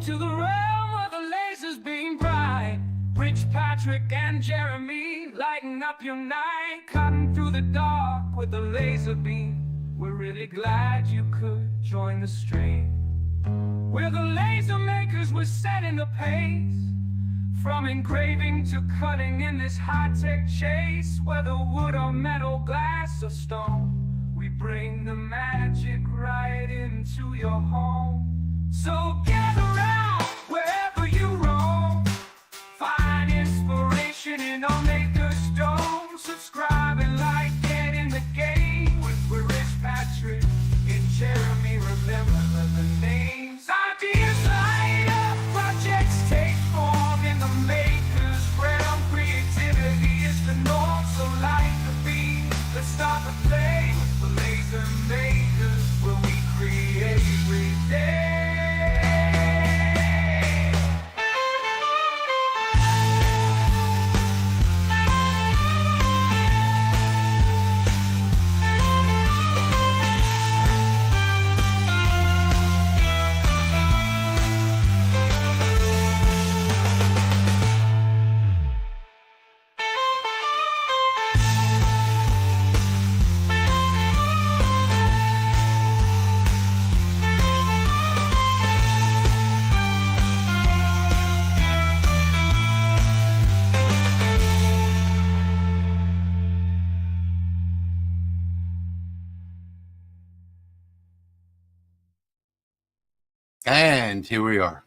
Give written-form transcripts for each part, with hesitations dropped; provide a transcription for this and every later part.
to the realm where the lasers beam bright. Rich Patrick and Jeremy lighting up your night, cutting through the dark with a laser beam. We're really glad you could join the stream. We're the laser makers, we're setting the pace. From engraving to cutting in this high-tech chase, whether wood or metal, glass or stone, we bring the magic right into your home. So gather round wherever you roam, find inspiration in our maker's dome. Subscribe and like, get in the game with Rich Patrick and Jeremy. Remember the names. Ideas light up, projects take form in the maker's realm. Creativity is the norm, so light the beam. Let's start the play with the laser makers, where we create every day. And here we are.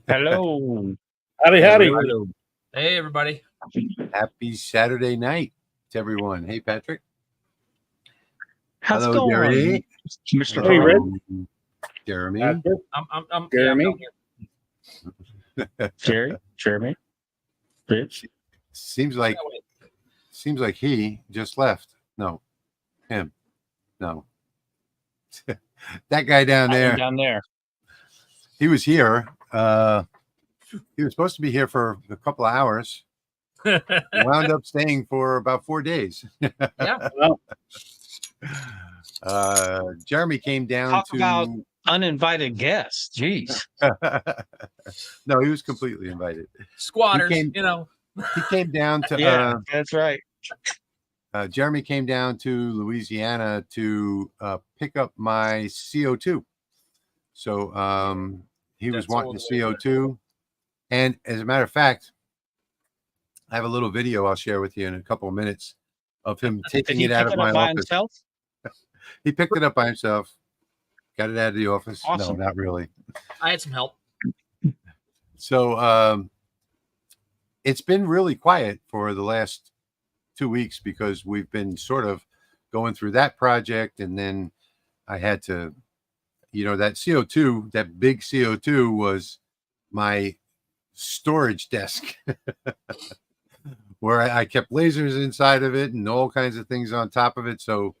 Hello. Howdy. Hello. Hey, everybody. Happy Saturday night to everyone. Hey, Patrick. How's it Hello, going, Jerry. Mr. Hey, Carl? Red. Jeremy. I'm Jeremy? Jeremy, Rich. Seems like he just left. No, him. No, that guy down there. Down there. He was here. He was supposed to be here for a couple of hours. Wound up staying for about 4 days. Yeah. Well, Jeremy came down Talk to about uninvited guests. Jeez. no, he was completely invited. Squatters, He came down to Yeah, that's right. Jeremy came down to Louisiana to pick up my CO2. So he was wanting the CO2. And as a matter of fact, I have a little video I'll share with you in a couple of minutes of him taking it out of my office. Himself? He picked it up by himself, got it out of the office. Awesome. No, not really. I had some help. So it's been really quiet for the last 2 weeks because we've been sort of going through that project. And then I had to, that CO2, that big CO2 was my storage desk where I kept lasers inside of it and all kinds of things on top of it. So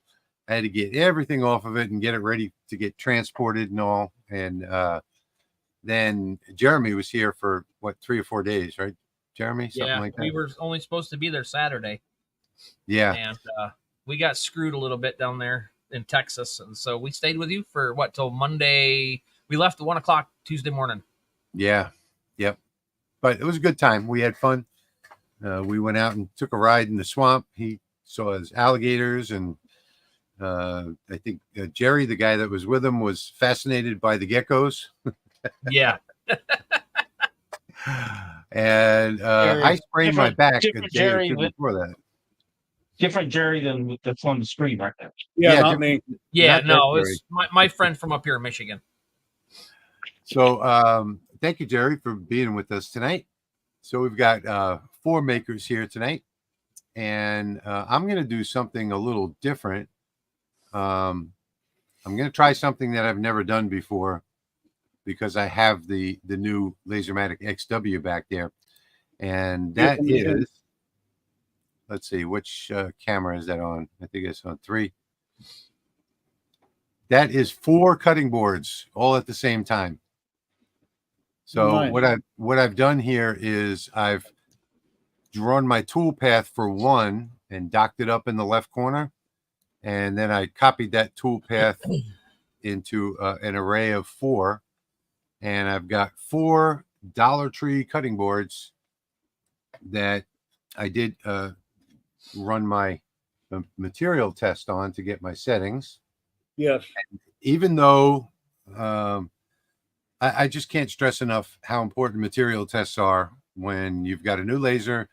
I had to get everything off of it and get it ready to get transported and all. And then Jeremy was here for 3 or 4 days, right, Jeremy? Something like that. We were only supposed to be there Saturday. Yeah. And we got screwed a little bit down there in Texas. And so we stayed with you for till Monday. We left at 1 o'clock Tuesday morning. Yeah. Yep. But it was a good time. We had fun. We went out and took a ride in the swamp. He saw his alligators, and I think Jerry, the guy that was with him, was fascinated by the geckos. Yeah. And I sprained my back a day Jerry or two before that. Different Jerry than that's on the screen right there. yeah, Yeah, not me. Yeah, Not no, that it's my friend from up here in Michigan. So thank you, Jerry, for being with us tonight. So we've got 4 makers here tonight, and I'm going to do something a little different. I'm going to try something that I've never done before because I have the new Lasermatic XW back there, and that is, let's see, which camera is that on? I think it's on 3. That is 4 cutting boards all at the same time. So Nice. what I've done here is I've drawn my tool path for 1 and docked it up in the left corner, and then I copied that tool path into an array of 4, and I've got 4 Dollar Tree cutting boards that I did run my material test on to get my settings. Yes. Even though I just can't stress enough how important material tests are when you've got a new laser,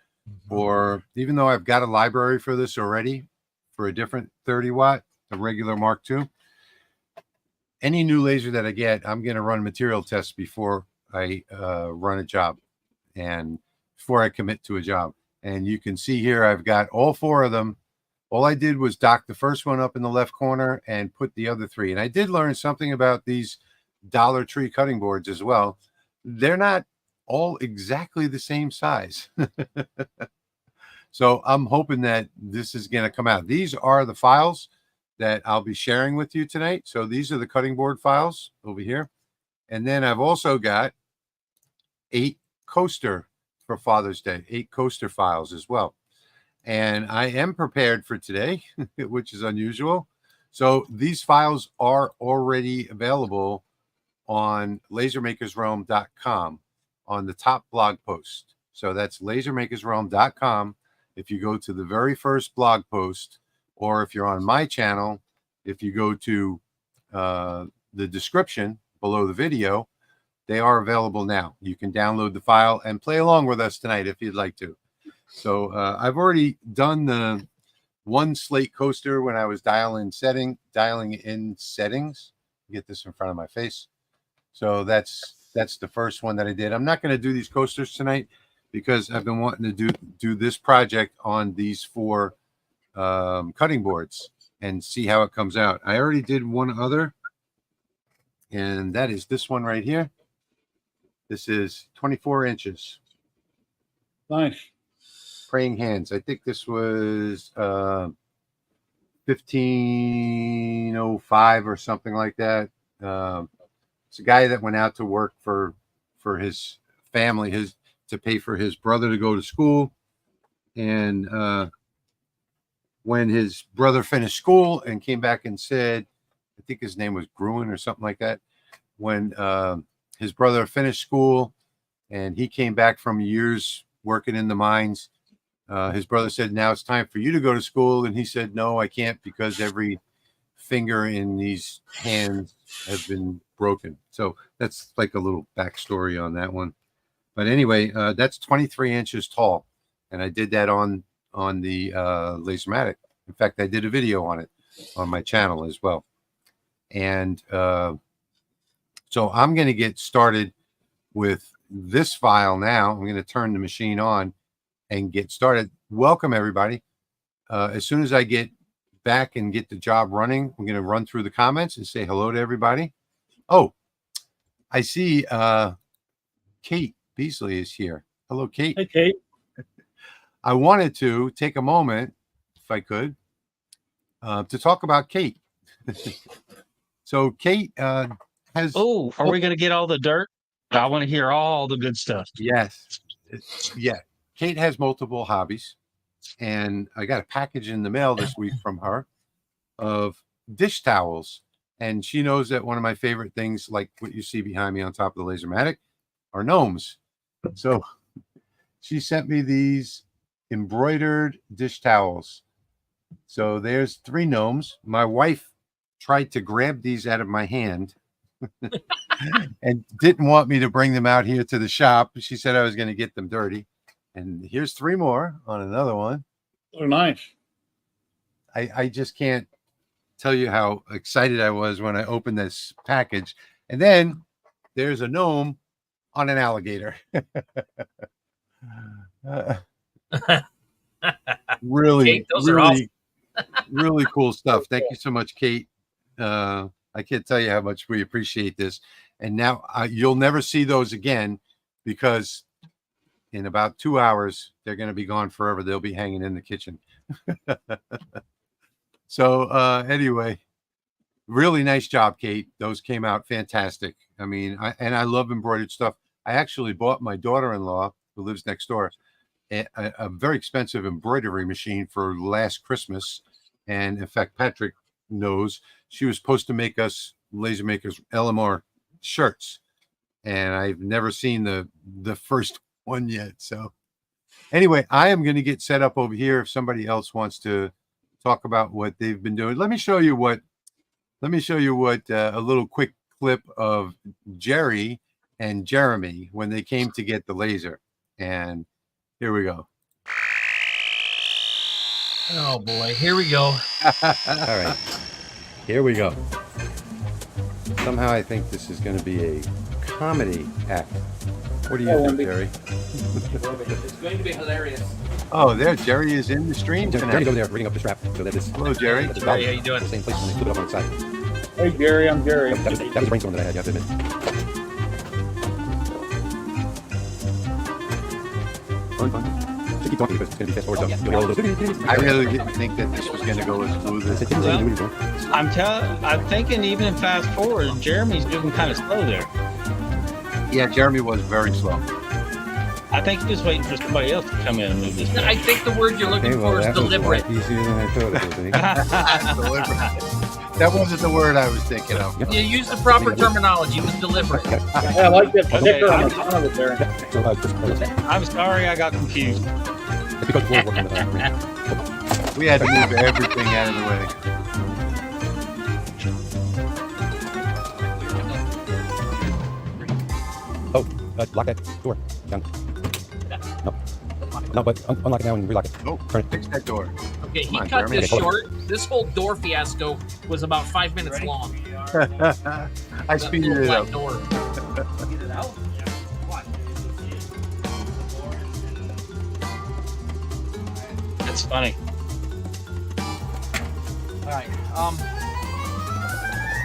or even though I've got a library for this already for a different 30 watt, a regular Mark II, any new laser that I get, I'm going to run material tests before I run a job and before I commit to a job. And you can see here, I've got all 4 of them. All I did was dock the first one up in the left corner and put the other 3. And I did learn something about these Dollar Tree cutting boards as well. They're not all exactly the same size. So I'm hoping that this is going to come out. These are the files that I'll be sharing with you tonight. So these are the cutting board files over here. And then I've also got 8 coaster for Father's Day, 8 coaster files as well. And I am prepared for today, which is unusual. So these files are already available on lasermakersrealm.com on the top blog post. So that's lasermakersrealm.com. If you go to the very first blog post, or if you're on my channel, if you go to the description below the video, they are available now. You can download the file and play along with us tonight if you'd like to. So I've already done the 1 slate coaster when I was dialing in settings. Get this in front of my face. So that's the first one that I did. I'm not going to do these coasters tonight because I've been wanting to do this project on these 4 cutting boards and see how it comes out. I already did one other, and that is this one right here. This is 24 inches. Nice. Praying hands. I think this was 1505 or something like that. It's a guy that went out to work for his family, to pay for his brother to go to school. And when his brother finished school and came back and said, I think his name was Gruen or something like that. When his brother finished school and he came back from years working in the mines, his brother said, now it's time for you to go to school. And he said, no, I can't, because every finger in these hands has been broken. So that's like a little backstory on that one. But anyway, that's 23 inches tall. And I did that on the Lasermatic. In fact, I did a video on it on my channel as well. And so I'm going to get started with this file now. I'm going to turn the machine on and get started. Welcome, everybody. As soon as I get back and get the job running, I'm going to run through the comments and say hello to everybody. Oh, I see Kate Beasley is here. Hello, Kate. Hey, Kate. I wanted to take a moment, if I could, to talk about Kate. So Kate has... Oh, are we going to get all the dirt? I want to hear all the good stuff. Yes. Yeah. Kate has multiple hobbies, and I got a package in the mail this week from her of dish towels. And she knows that one of my favorite things, like what you see behind me on top of the Lasermatic, are gnomes. So she sent me these embroidered dish towels. So there's 3 gnomes. My wife tried to grab these out of my hand and didn't want me to bring them out here to the shop. She said I was going to get them dirty. And here's 3 more on another one. They're nice. I just can't tell you how excited I was when I opened this package. And then there's a gnome on an alligator. Really, Kate, those are awesome. Really cool stuff. Thank you so much, Kate. I can't tell you how much we appreciate this. And now you'll never see those again, because in about 2 hours, they're going to be gone forever. They'll be hanging in the kitchen. So anyway, really nice job, Kate. Those came out fantastic. I mean, I love embroidered stuff. I actually bought my daughter-in-law, who lives next door, a very expensive embroidery machine for last Christmas. And in fact, Patrick knows she was supposed to make us Lasermakers LMR shirts. and I've never seen the first one yet. So anyway, I am going to get set up over here if somebody else wants to talk about what they've been doing. Let me show you what a little quick clip of Jerry and Jeremy when they came to get the laser. And here we go. Oh boy, here we go. All right, here we go. Somehow I think this is going to be a comedy act. What do you think, Jerry? It's going to be hilarious. Oh, there, Jerry is in the stream. Jerry's over there bringing up the strap so that it's Hello, Jerry. Jerry, how you doing? the same place when they flip it up on its side. Hey, Gary, I'm Gary. That was a brainstorm that I had, you have to admit. Fun. Just keep talking because it's going to be fast forward. So you'll hear all those. I really didn't think that this was going to go as smooth as it did. I'm thinking even in fast forward, Jeremy's moving kind of slow there. Yeah, Jeremy was very slow. I think he was waiting for somebody else to come in and move this. I think the word you're looking for is deliberate. Easier than I thought it was. Deliberate. That wasn't the word I was thinking of. You use the proper terminology. It was deliberate. Yeah, I like that sticker on the front of it there. I'm sorry, I got confused. It's because we're working with that. We had to move everything out of the way. Oh, lock that door. Down. No, but unlock it now and relock it. Oh, fix that door. Okay, he Come on, cut Jeremy. this short. This whole door fiasco was about 5 minutes long. I speeded it up. Door. That's funny. All right.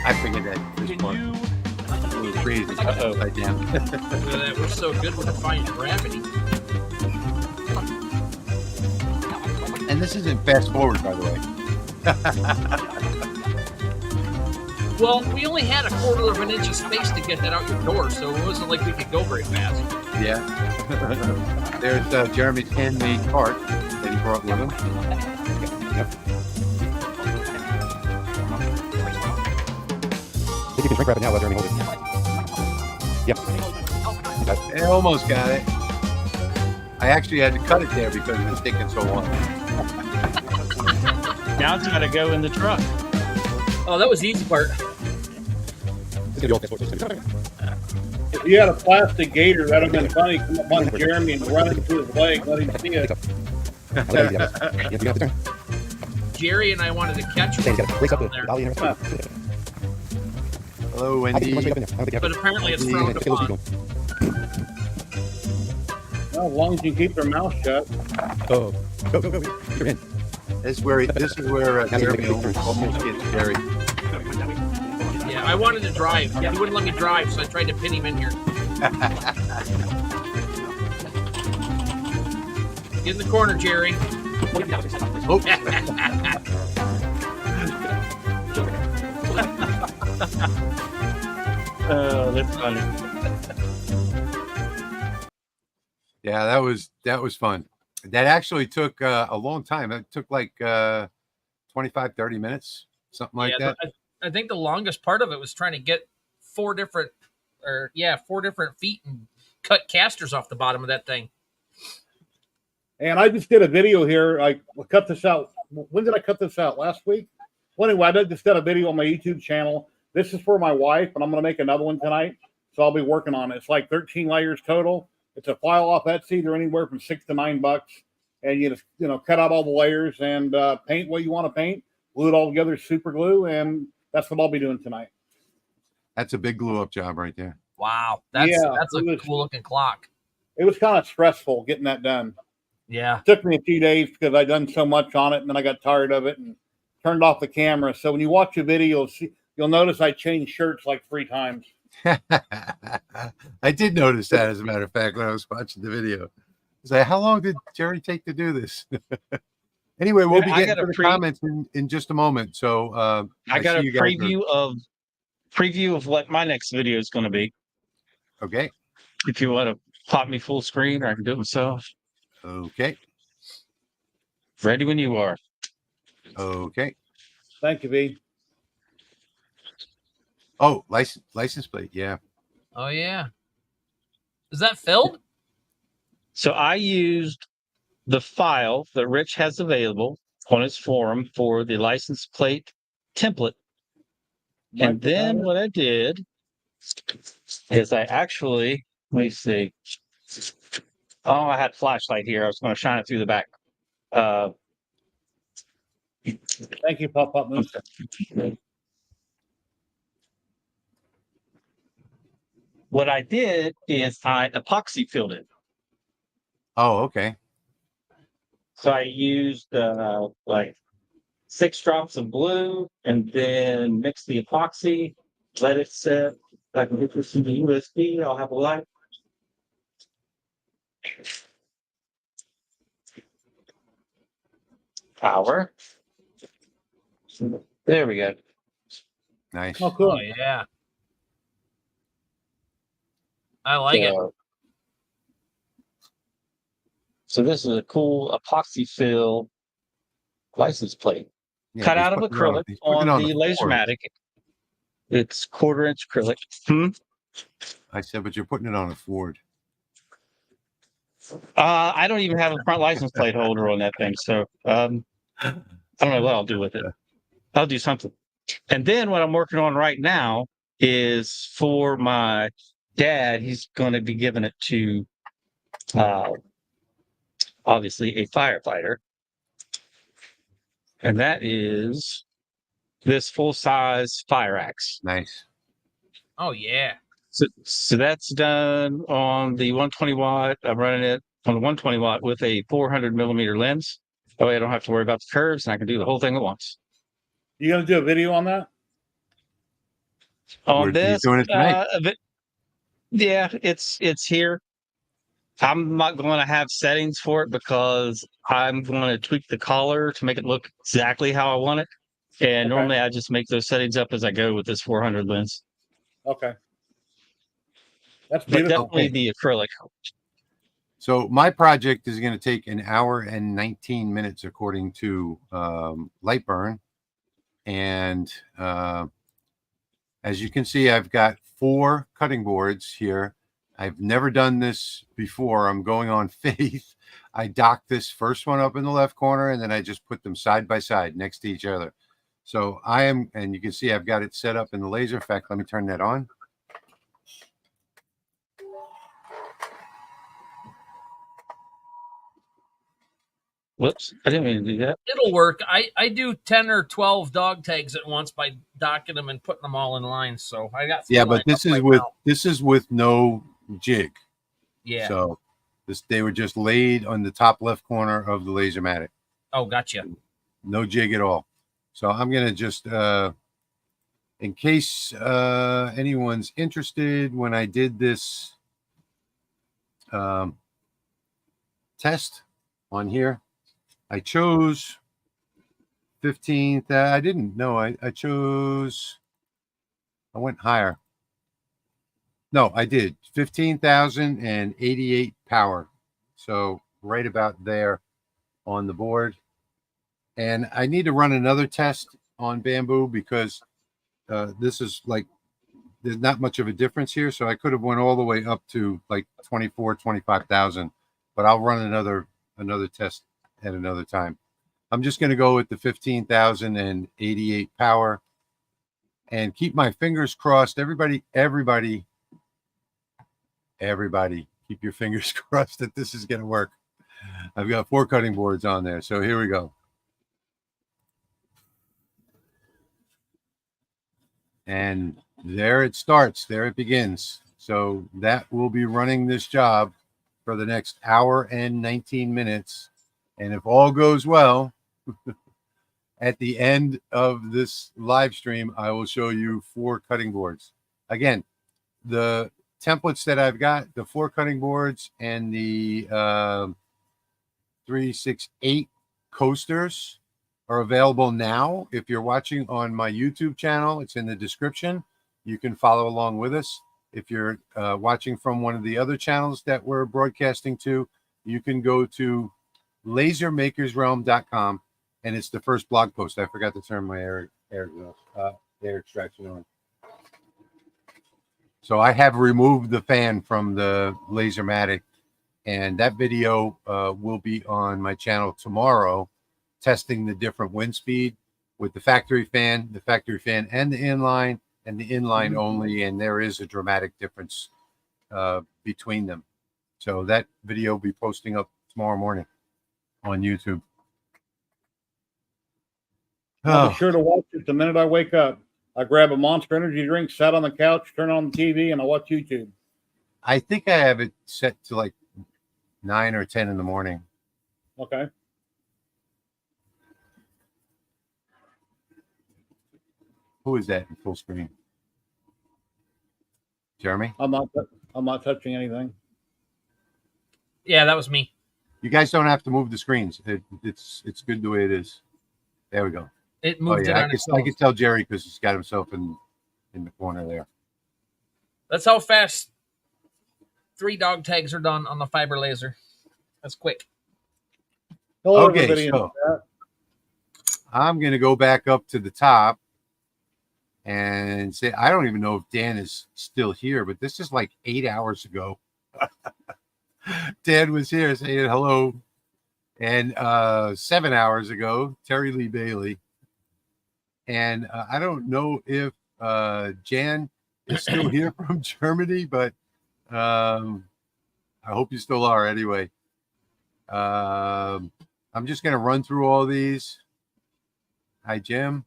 I figured that this part was crazy. Upside down. Look at that. We're so good with defying gravity. And this isn't fast forward, by the way. Well, we only had 1/4 of an inch of space to get that out your door, so it wasn't like we could go very fast. Yeah. There's Jeremy's handmade cart that he brought with him. Yep. Think you can shrink wrap it now while Jeremy holds it. Yep. I almost got it. I actually had to cut it there because it was taking so long. Now it's got to go in the truck. Oh, that was the easy part. It's gonna be all fast forward. If you had a plastic gator, that'd have been funny. Come up on Jeremy and run into his leg, let him see it. Now, let me see that. You have to turn. Jerry and I wanted to catch Say, you one gotta brace up the there, dolly in there. Hello, I think you Wendy. want to straight up in there. I don't think you have but to. apparently it's Yeah, frowned just get a little upon. speed going. Well, as long as you keep their mouth shut. Oh, go. You're in. This is where Jeremy almost gets Jerry. Yeah, I wanted to drive. He wouldn't let me drive, so I tried to pin him in here. Get in the corner, Jerry. Oops. Oh, that's funny. Yeah, that was fun. That actually took a long time. It took like 25, 30 minutes, something like that. I think the longest part of it was trying to get 4 different feet and cut casters off the bottom of that thing. And I just did a video here. I cut this out. When did I cut this out? Last week? Well, anyway, I just did a video on my YouTube channel. This is for my wife, and I'm going to make another one tonight. So I'll be working on it. It's like 13 layers total. It's a file off Etsy. They're anywhere from $6 to $9. And you just, cut out all the layers and paint what you want to paint. Glue it all together, super glue. And that's what I'll be doing tonight. That's a big glue up job right there. Wow, that's a cool looking clock. It was kind of stressful getting that done. Yeah. It took me a few days because I'd done so much on it, and then I got tired of it and turned off the camera. So when you watch a video, you'll notice I changed shirts like 3 times. I did notice that, as a matter of fact, when I was watching the video. I was like, how long did Jerry take to do this? Anyway, we'll be getting to the comments in just a moment. So I got a preview of what my next video is going to be. Okay. If you want to pop me full screen, or I can do it myself. Okay. Ready when you are. Okay. Thank you, V. Oh, license plate. Yeah. Oh yeah. Is that filled? So I used the file that Rich has available on his forum for the license plate template. And then what I did is I actually, let me see. Oh, I had a flashlight here. I was going to shine it through the back. Thank you, Pop Pop Moose. What I did is I epoxy filled it. Oh, okay. So I used like 6 drops of blue and then mixed the epoxy, let it set. I can get this to the USB. I'll have a light. Power. There we go. Nice. Oh, cool. Oh yeah. I like it. So this is a cool epoxy fill license plate. Yeah, Cut he's out of putting it on- acrylic he's putting on it on the the Ford. Lasermatic. It's 1/4-inch acrylic. I said, but you're putting it on a Ford. I don't even have a front license plate holder on that thing, so I don't know what I'll do with it. I'll do something. And then what I'm working on right now is for my dad. He's going to be giving it to obviously a firefighter, and that is this full-size fire axe. Nice. Oh yeah. So that's done on the 120 watt. I'm running it on the 120 watt with a 400 millimeter lens. That way I don't have to worry about the curves and I can do the whole thing at once. You gonna do a video on that? On He's this, doing it tonight. yeah, it's here. I'm not going to have settings for it because I'm going to tweak the collar to make it look exactly how I want it. And Okay. normally I just make those settings up as I go with this 400 lens. Okay. That's But beautiful. definitely the acrylic. So my project is going to take 1 hour and 19 minutes according to Lightburn. And as you can see, I've got 4 cutting boards here. I've never done this before. I'm going on faith. I docked this first one up in the left corner, and then I just put them side by side next to each other. So I am, and you can see I've got it set up in the laser. In fact, let me turn that on. Whoops, I didn't mean to do that. It'll work. I do 10 or 12 dog tags at once by docking them and putting them all in line. So I got 3 Yeah, but lined this up is right with now. this is with no jig. Yeah. So they were just laid on the top left corner of the Lasermatic. Oh, gotcha. No jig at all. So I'm gonna just in case anyone's interested, when I did this test on here, I chose 15. I didn't know. I went higher. No, I did 15,088 power. So right about there on the board. And I need to run another test on bamboo because this is like, there's not much of a difference here. So I could have went all the way up to like 25,000, but I'll run another test at another time. I'm just going to go with the 15,088 power and keep my fingers crossed. Everybody, keep your fingers crossed that this is going to work. I've got 4 cutting boards on there. So here we go. And there it starts. There it begins. So that will be running this job for the next hour and 19 minutes. And if all goes well, at the end of this live stream, I will show you 4 cutting boards. Again, the templates that I've got, the 4 cutting boards and the 368 coasters are available now. If you're watching on my YouTube channel, it's in the description. You can follow along with us. If you're watching from one of the other channels that we're broadcasting to, you can go to lasermakersrealm.com, and it's the first blog post. I forgot to turn my air extraction on. So I have removed the fan from the Lasermatic, and that video will be on my channel tomorrow, testing the different wind speed with the factory fan and the inline, and the inline only, and there is a dramatic difference between them. So that video will be posting up tomorrow morning on YouTube. I'll be sure to watch it the minute I wake up. I grab a Monster Energy drink, sat on the couch, turn on the TV, and I watch YouTube. I think I have it set to like 9 or 10 in the morning. Okay. Who is that in full screen? Jeremy? I'm not touching anything. Yeah, that was me. You guys don't have to move the screens. It's good the way it is. There we go. It moved it on I itself. can tell Jerry because he's got himself in the corner there. That's how fast 3 dog tags are done on the fiber laser. That's quick. Hello, Okay, everybody. so I'm going to go back up to the top and say, I don't even know if Dan is still here, but this is like 8 hours ago. Dan was here saying hello. And 7 hours ago, Terry Lee Bailey. And I don't know if Jan is still here from Germany, but I hope you still are anyway. I'm just going to run through all these. Hi, Jim.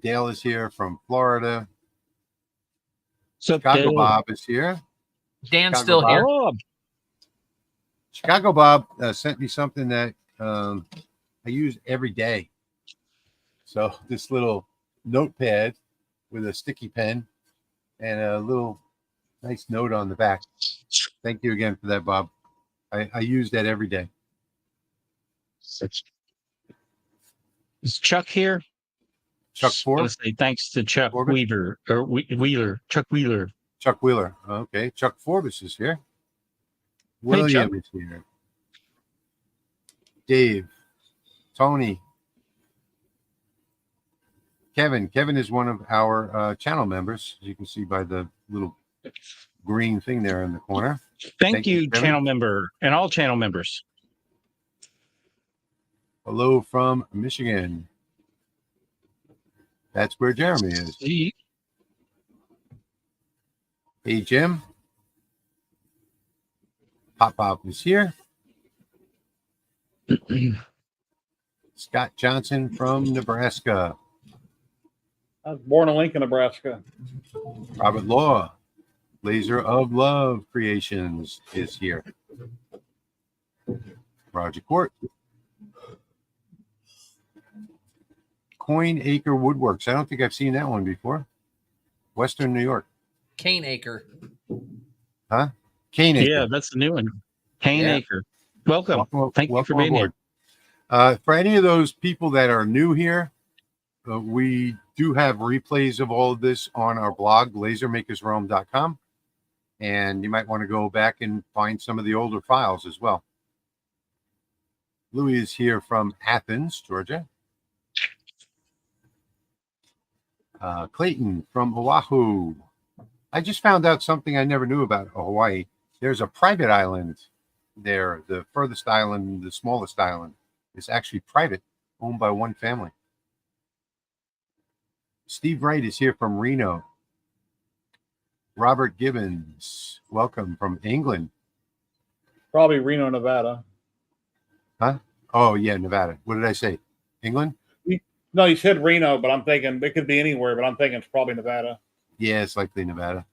Dale is here from Florida. Chicago Bob is here. Dan's Chicago still Bob. here. Bob. Chicago Bob sent me something that I use every day. So this little notepad with a sticky pen and a little nice note on the back. Thank you again for that, Bob. I use that every day. Is Chuck here? Chuck Ford? I want to say thanks to Chuck Corbett? Weaver or Wheeler. Chuck Wheeler. Chuck Wheeler. Okay. Chuck Forbes is here. Chuck. William is here. Dave. Tony. Kevin. Kevin is one of our channel members, as you can see by the little green thing there in the corner. Thank you, Kevin. channel member, and all channel members. Hello from Michigan. That's where Jeremy is. Hey, Jim. Pop is here. Scott Johnson from Nebraska. I was born in Lincoln, Nebraska. Robert Law, Laser of Love Creations is here. Roger Court. Coin Acre Woodworks. I don't think I've seen that one before. Western New York. Cane Acre. Huh? Cane Acre. Yeah, that's the new one. Cane Yeah. Acre. Welcome. Thank you for welcome being aboard. here. For any of those people that are new here, we do have replays of all of this on our blog, lasermakersrealm.com. And you might want to go back and find some of the older files as well. Louis is here from Athens, Georgia. Clayton from Oahu. I just found out something I never knew about Hawaii. There's a private island there. The furthest island, the smallest island, is actually private, owned by one family. Steve Wright is here from Reno. Robert Gibbons, welcome from England. Probably Reno, Nevada. Huh? Oh, yeah, Nevada. What did I say? England? No, you said Reno, but I'm thinking it could be anywhere, but I'm thinking it's probably Nevada. Yeah, it's likely Nevada.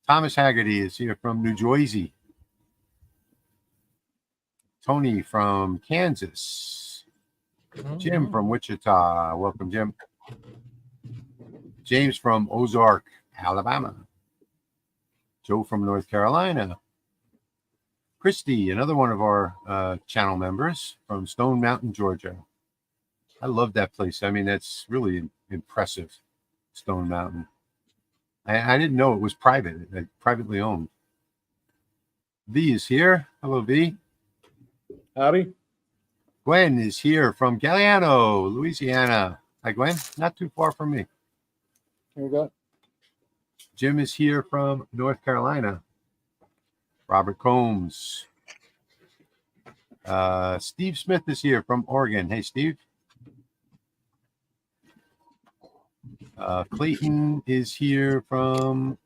Thomas Haggerty is here from New Jersey. Tony from Kansas. Jim from Wichita. Welcome, Jim. James from Ozark, Alabama. Joe from North Carolina. Christy, another one of our channel members from Stone Mountain, Georgia. I love that place. I mean, that's really impressive, Stone Mountain. I didn't know it was private, privately owned. V is here. Hello, V. Howdy. Gwen is here from Galliano, Louisiana. Hi, Gwen. Not too far from me. Here we go. Jim is here from North Carolina. Robert Combs. Steve Smith is here from Oregon. Hey, Steve. Clayton is here from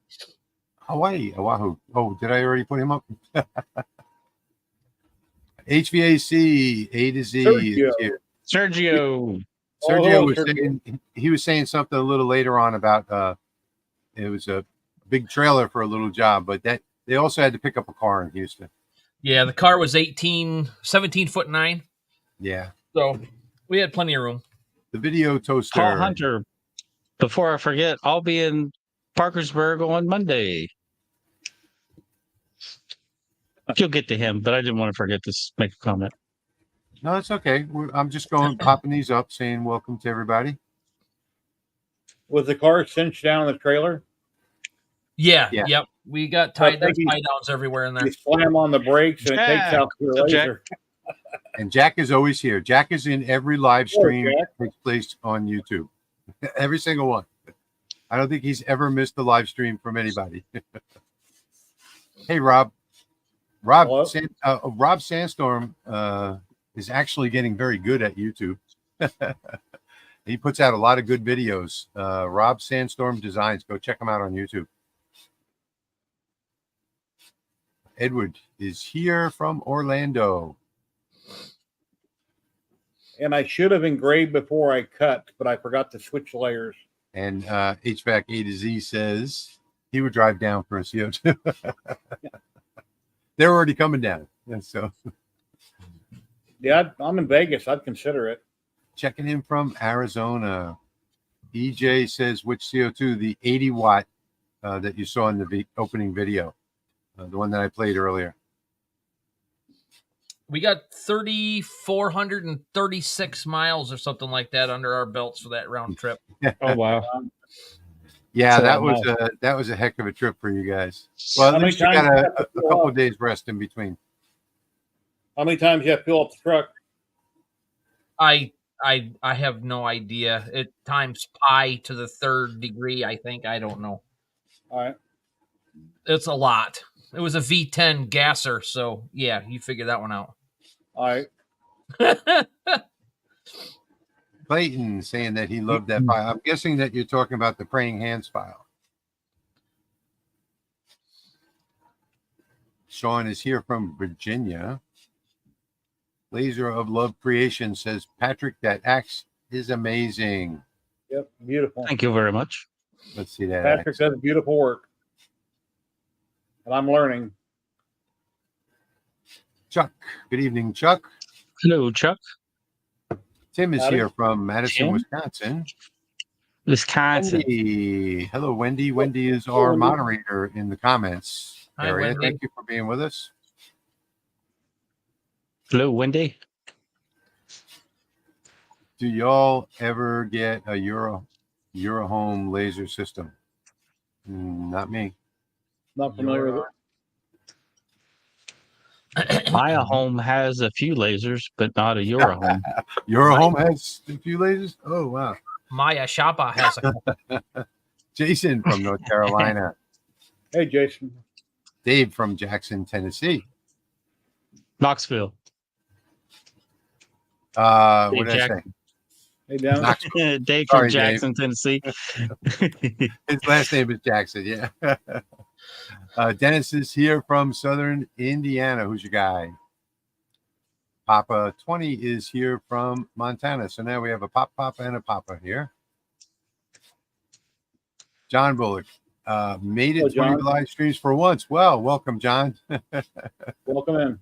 Hawaii, Oahu. Oh, did I already put him up? HVAC A to Z Sergio. is here. Sergio. Sergio Oh, was Sergio. saying, he was saying something a little later on about it was a big trailer for a little job, but that they also had to pick up a car in Houston. Yeah, the car was 17'9". Yeah. So we had plenty of room. The video toaster. Paul Hunter. Before I forget, I'll be in Parkersburg on Monday. You'll get to him, but I didn't want to forget to make a comment. No, it's okay. I'm just popping these up, saying welcome to everybody. Was the car cinched down in the trailer? Yeah, Yeah. yep. We got tie think he's- downs everywhere in there. You slam on the brakes and it takes Jack. out your What's up, laser. And Jack is always here. Jack is in every live Hello, stream Jack. that takes place on YouTube. Every single one. I don't think he's ever missed a live stream from anybody. Hey, Rob. Hello? Rob Sandstorm is actually getting very good at YouTube. He puts out a lot of good videos. Rob Sandstorm Designs. Go check him out on YouTube. Edward is here from Orlando. And I should have engraved before I cut, but I forgot to switch layers. And HVAC A to Z says he would drive down for a CO2. They're already coming down. And so Yeah, I'm in Vegas. I'd consider it. checking in from Arizona. EJ says which CO2? The 80 watt that you saw in the opening video, the one that I played earlier. We got 3,436 miles or something like that under our belts for that round trip. Oh, wow. Yeah, So that was a heck of a trip for you guys. Well, How at many least you got times you have a to fill couple up? of days rest in between. How many times you have to fill up the truck? I have no idea. It times pi to the third degree, I think. I don't know. All right. It's a lot. It was a V10 gasser, so yeah, you figure that one out. All right. Clayton saying that he loved that file. I'm guessing that you're talking about the praying hands file. Sean is here from Virginia. Laser of Love Creation says, Patrick, that axe is amazing. Yep. Beautiful. Thank you very much. Let's see that. Patrick axe. does beautiful work. And I'm learning. Chuck. Good evening, Chuck. Hello, Chuck. Tim is Howdy. here from Madison, Tim? Wisconsin. Wisconsin. Wendy. Hello, Wendy. Wendy is our moderator in the comments Hi, area. Wendy. Thank you for being with us. Hello, Wendy. Do y'all ever get a Eurohome laser system? Not me. Not familiar with it. My home has a few lasers, but not a your home. Eurohome has a few lasers? Oh, wow. Maya Shapa has a Jason from North Carolina. Hey, Jason. Dave from Jackson, Tennessee. Knoxville. What Dave did I say? Jackson. Hey, Dennis. Knoxville. Dave Sorry, from Jackson, Tennessee. His last name is Jackson, yeah. Dennis is here from Southern Indiana. Who's your guy? Papa 20 is here from Montana. So now we have a Papa and a Papa here. John Bullock made it Hello, 20 John. live streams for once. Well, welcome, John. Welcome in.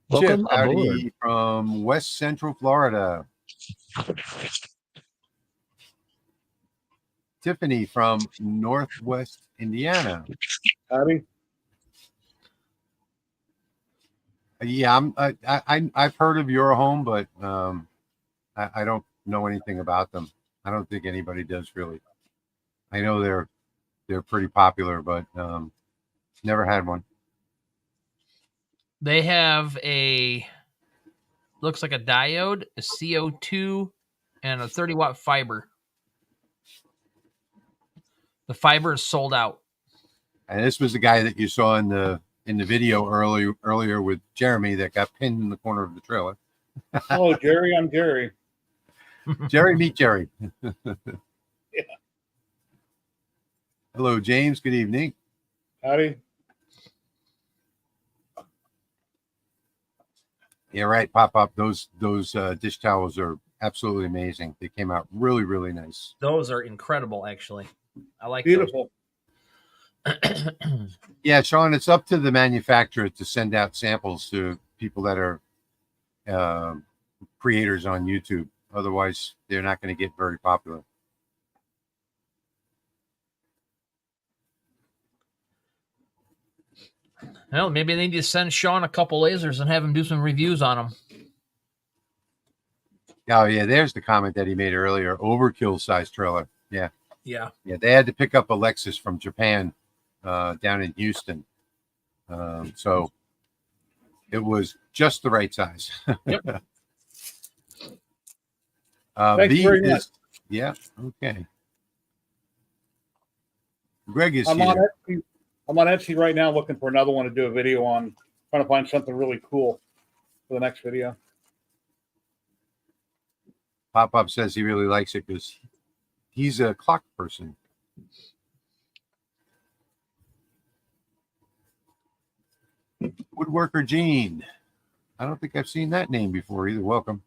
Welcome Chip aboard. Howdy from West Central Florida. Tiffany from Northwest Indiana. Howdy. Yeah, I've heard of Eurohome, but I don't know anything about them. I don't think anybody does really. I know they're pretty popular, but never had one. They have looks like a diode, a CO2 and a 30-watt fiber. The fiber is sold out. And this was the guy that you saw in the video earlier with Jeremy that got pinned in the corner of the trailer. Oh, Jerry, I'm Jerry. Jerry, meet Jerry. Yeah. Hello, James. Good evening. Howdy. Yeah, right. Pop up. Those dish towels are absolutely amazing. They came out really, really nice. Those are incredible, actually. I like Beautiful. Yeah, Sean, it's up to the manufacturer to send out samples to people that are creators on YouTube. Otherwise, they're not going to get very popular. Well, maybe they need to send Sean a couple lasers and have him do some reviews on them. Oh, yeah, there's the comment that he made earlier. Overkill size trailer. Yeah. Yeah. Yeah, they had to pick up a Lexus from Japan down in Houston. So it was just the right size. Yep. Thanks very much. Yeah, okay. Greg is I'm here. on Etsy. I'm on Etsy right now looking for another one to do a video on, trying to find something really cool for the next video. Pop-Up says he really likes it because he's a clock person. Woodworker Gene. I don't think I've seen that name before either. Welcome.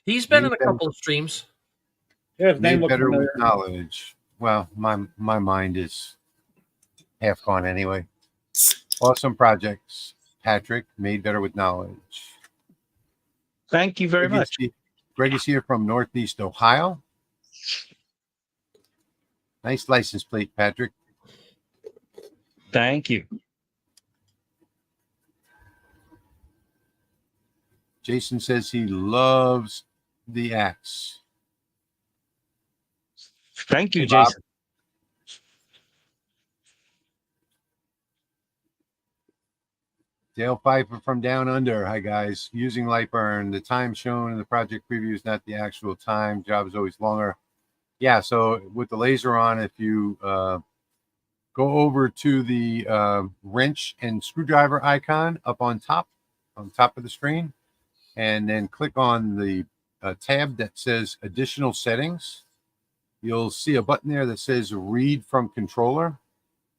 He's been in a couple of streams. Yeah, his name Made looks better familiar. with knowledge. Well, my mind is half gone anyway. Awesome projects. Patrick, made better with knowledge. Thank you very much. Greg is here from Northeast Ohio. Nice license plate, Patrick. Thank you. Jason says he loves the axe. Thank you, Hey, Bob. Jason. Dale Pfeiffer from Down Under. Hi, guys. Using Lightburn. The time shown in the project preview is not the actual time. Job is always longer. Yeah, so with the laser on, if you go over to the wrench and screwdriver icon up on top of the screen, and then click on the tab that says Additional Settings, you'll see a button there that says Read from Controller.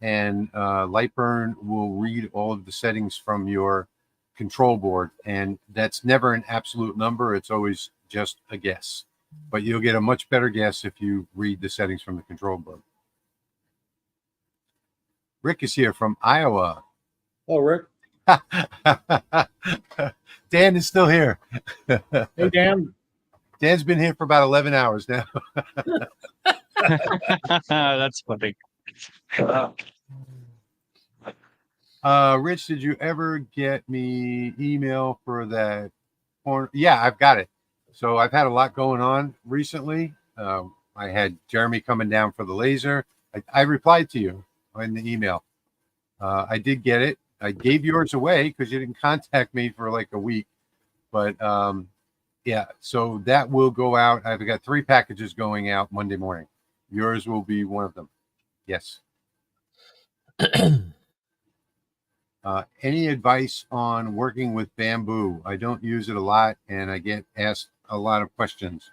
And Lightburn will read all of the settings from your control board. And that's never an absolute number. It's always just a guess. But you'll get a much better guess if you read the settings from the control board. Rick is here from Iowa. Oh, Rick. Dan is still here. Hey, Dan. Dan's been here for about 11 hours now. That's funny. Rich, did you ever get me email for that corner? Yeah, I've got it. So I've had a lot going on recently. I had Jeremy coming down for the laser. I replied to you in the email. I did get it. I gave yours away because you didn't contact me for like a week. But yeah, so that will go out. I've got 3 packages going out Monday morning. Yours will be one of them. Yes. Any advice on working with bamboo? I don't use it a lot and I get asked a lot of questions.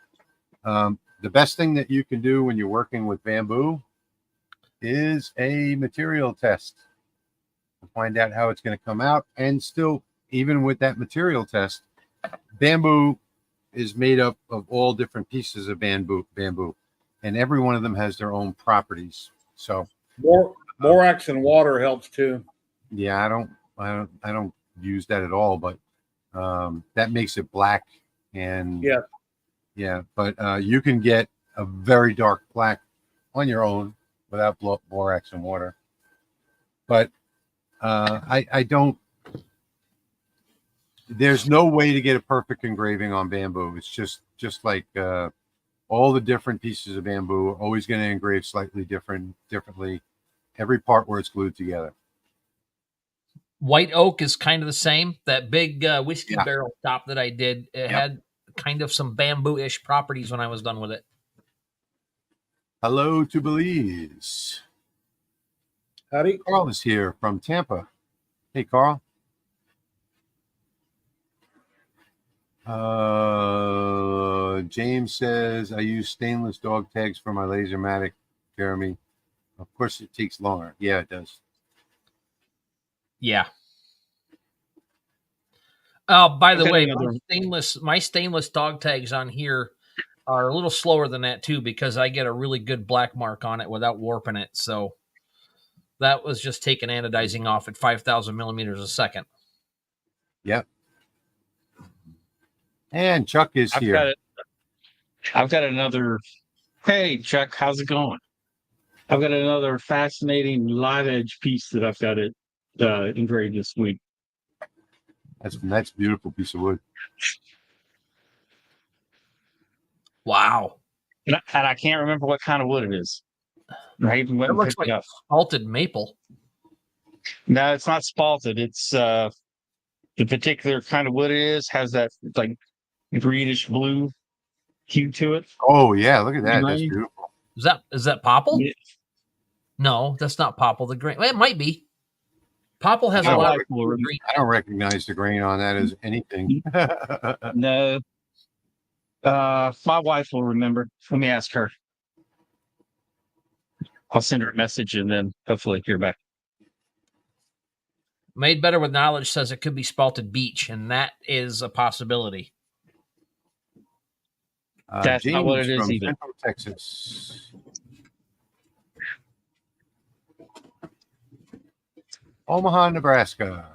The best thing that you can do when you're working with bamboo is a material test to find out how it's going to come out. And still, even with that material test, bamboo is made up of all different pieces of bamboo, and every one of them has their own properties. So Borax and water helps too. yeah, I don't use that at all, but that makes it black. And yeah, but you can get a very dark black on your own without borax and water. But I don't. There's no way to get a perfect engraving on bamboo. It's just like all the different pieces of bamboo are always going to engrave slightly differently every part where it's glued together. White oak is kind of the same. That big whiskey Yeah. barrel top that I did, it Yep. had kind of some bamboo-ish properties when I was done with it. Hello to Belize. Howdy. Carl is here from Tampa. Hey, Carl. James says, I use stainless dog tags for my Lasermatic, Jeremy. Of course, it takes longer. Yeah, it does. Yeah. By the Okay, way, another- my stainless dog tags on here are a little slower than that too, because I get a really good black mark on it without warping it. So that was just taking anodizing off at 5,000 millimeters a second. Yep. And Chuck is here. I've got another. Hey, Chuck, how's it going? I've got another fascinating live edge piece that I've got it engraved this week. That's a beautiful piece of wood. Wow. And I can't remember what kind of wood it is. I even went It and looks picked it like up. salted maple. No, it's not spalted. It's the particular kind of wood it is has that like greenish blue hue to it. Oh, yeah. Look at that. That's Green. beautiful. Is that popple? Yeah. No, that's not popple. The grain. Well, it might be. Popple has I a lot of don't green. I don't recognize the grain on that as anything. No. My wife will remember. Let me ask her. I'll send her a message and then hopefully hear back. Made Better with Knowledge says it could be spalted beech, and that is a possibility. That's James not what it is from either. Central Texas. Omaha, Nebraska.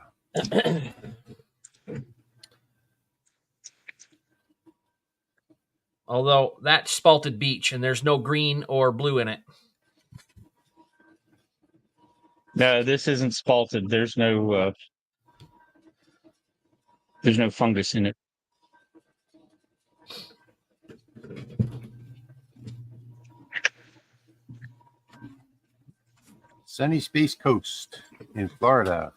Although that's spalted beech, and there's no green or blue in it. No, this isn't spalted. There's no fungus in it. Sunny Space Coast in Florida.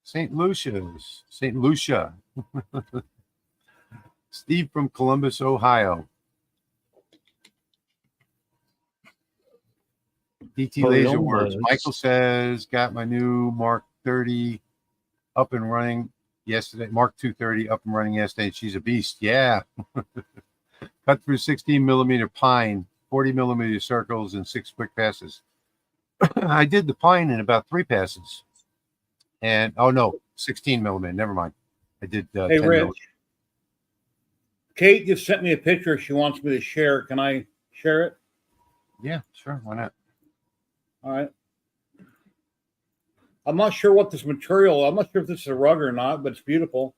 St. Lucia. Steve from Columbus, Ohio. DT Laser Works. Michael says, got my new Mark 30 up and running yesterday. Mark 230 up and running yesterday. She's a beast. Yeah. Cut through 16 millimeter pine, 40 millimeter circles, and 6 quick passes. I did the pine in about 3 passes. And, 16 millimeter. Never mind. I did 10 Hey, Rich. millimeter. Kate just sent me a picture she wants me to share. Can I share it? Yeah, sure. Why not? All right. I'm not sure what this material, I'm not sure if this is a rug or not, but it's beautiful.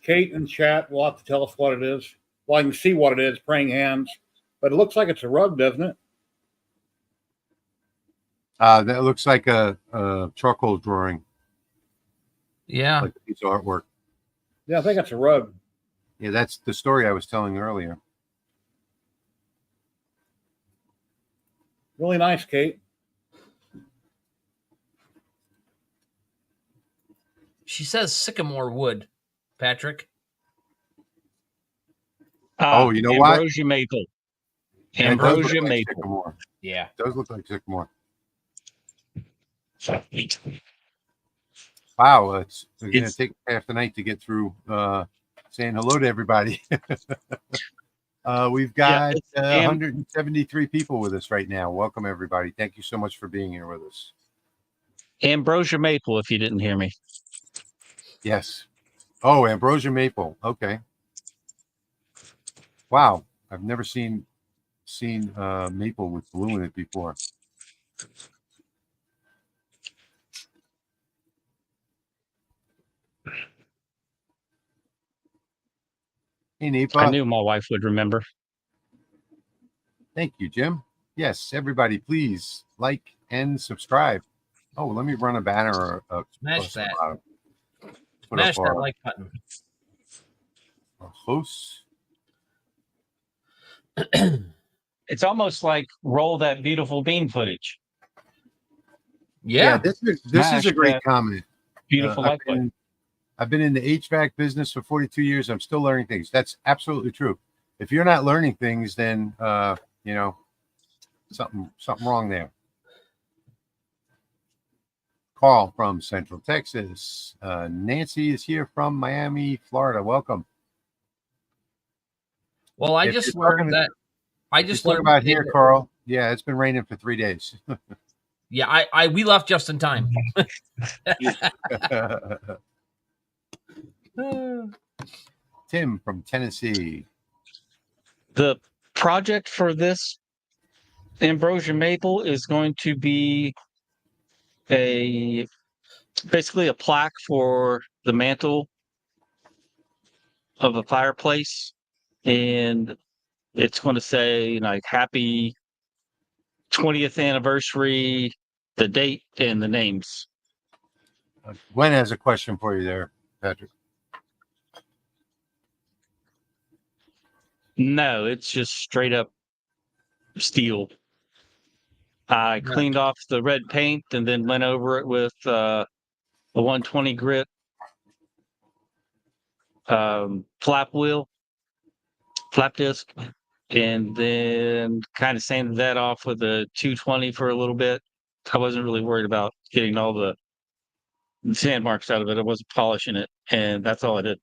Kate in chat will have to tell us what it is. Well, I can see what it is, praying hands, but it looks like it's a rug, doesn't it? That looks like a charcoal drawing, Yeah. like a piece of artwork. Yeah, I think it's a rug. Yeah, that's the story I was telling earlier. Really nice, Kate. She says sycamore wood, Patrick. You know what? Ambrosia maple. Yeah, it does look Ambrosia like maple. sycamore. Yeah. It does look like sycamore. Wow, we're going to take half the night to get through saying hello to everybody. We've got 173 people with us right now. Welcome, everybody. Thank you so much for being here with us. Ambrosia maple, if you didn't hear me. Yes. Oh, ambrosia maple. Okay. Wow, I've never seen maple with blue in it before. Hey, Nipa. I knew my wife would remember. Thank you, Jim. Yes, everybody, please like and subscribe. Oh, let me run a banner. Smash that. Put Smash up that our like button. hosts. It's almost like roll that beautiful bean footage. Yeah. This is Smash a great that comment. beautiful light bulb. I've been in the HVAC business for 42 years. I'm still learning things. That's absolutely true. If you're not learning things, then you know, something wrong there. Carl from Central Texas. Nancy is here from Miami, Florida. Welcome. Well, I If just you're talking learned that. I just talking learned about today here, that- Carl. Yeah, it's been raining for 3 days. Yeah, we left just in time. Tim from Tennessee. The project for this ambrosia maple is going to be basically a plaque for the mantle of a fireplace, and it's going to say like happy 20th anniversary, the date and the names. Gwen has a question for you there, Patrick. No, it's just straight up steel. I cleaned off the red paint and then went over it with a 120 grit flap disc, and then kind of sanded that off with a 220 for a little bit. I wasn't really worried about getting all the sand marks out of it. I wasn't polishing it, and that's all I did.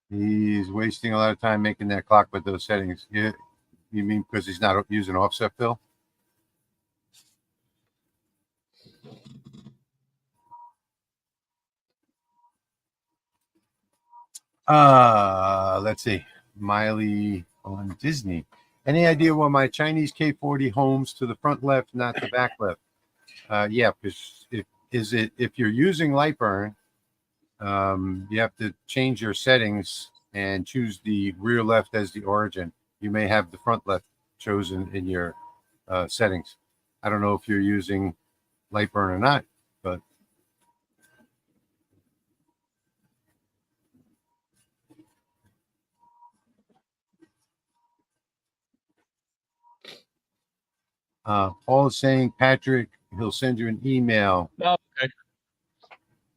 He's wasting a lot of time making that clock with those settings. Yeah, you mean because he's not using offset fill? Let's see. Miley on Disney. Any idea why my Chinese K40 homes to the front left, not the back left? Yeah, because if you're using Lightburn, you have to change your settings and choose the rear left as the origin. You may have the front left chosen in your settings. I don't know if you're using Lightburn or not, but Paul is saying, Patrick, he'll send you an email. Oh, okay.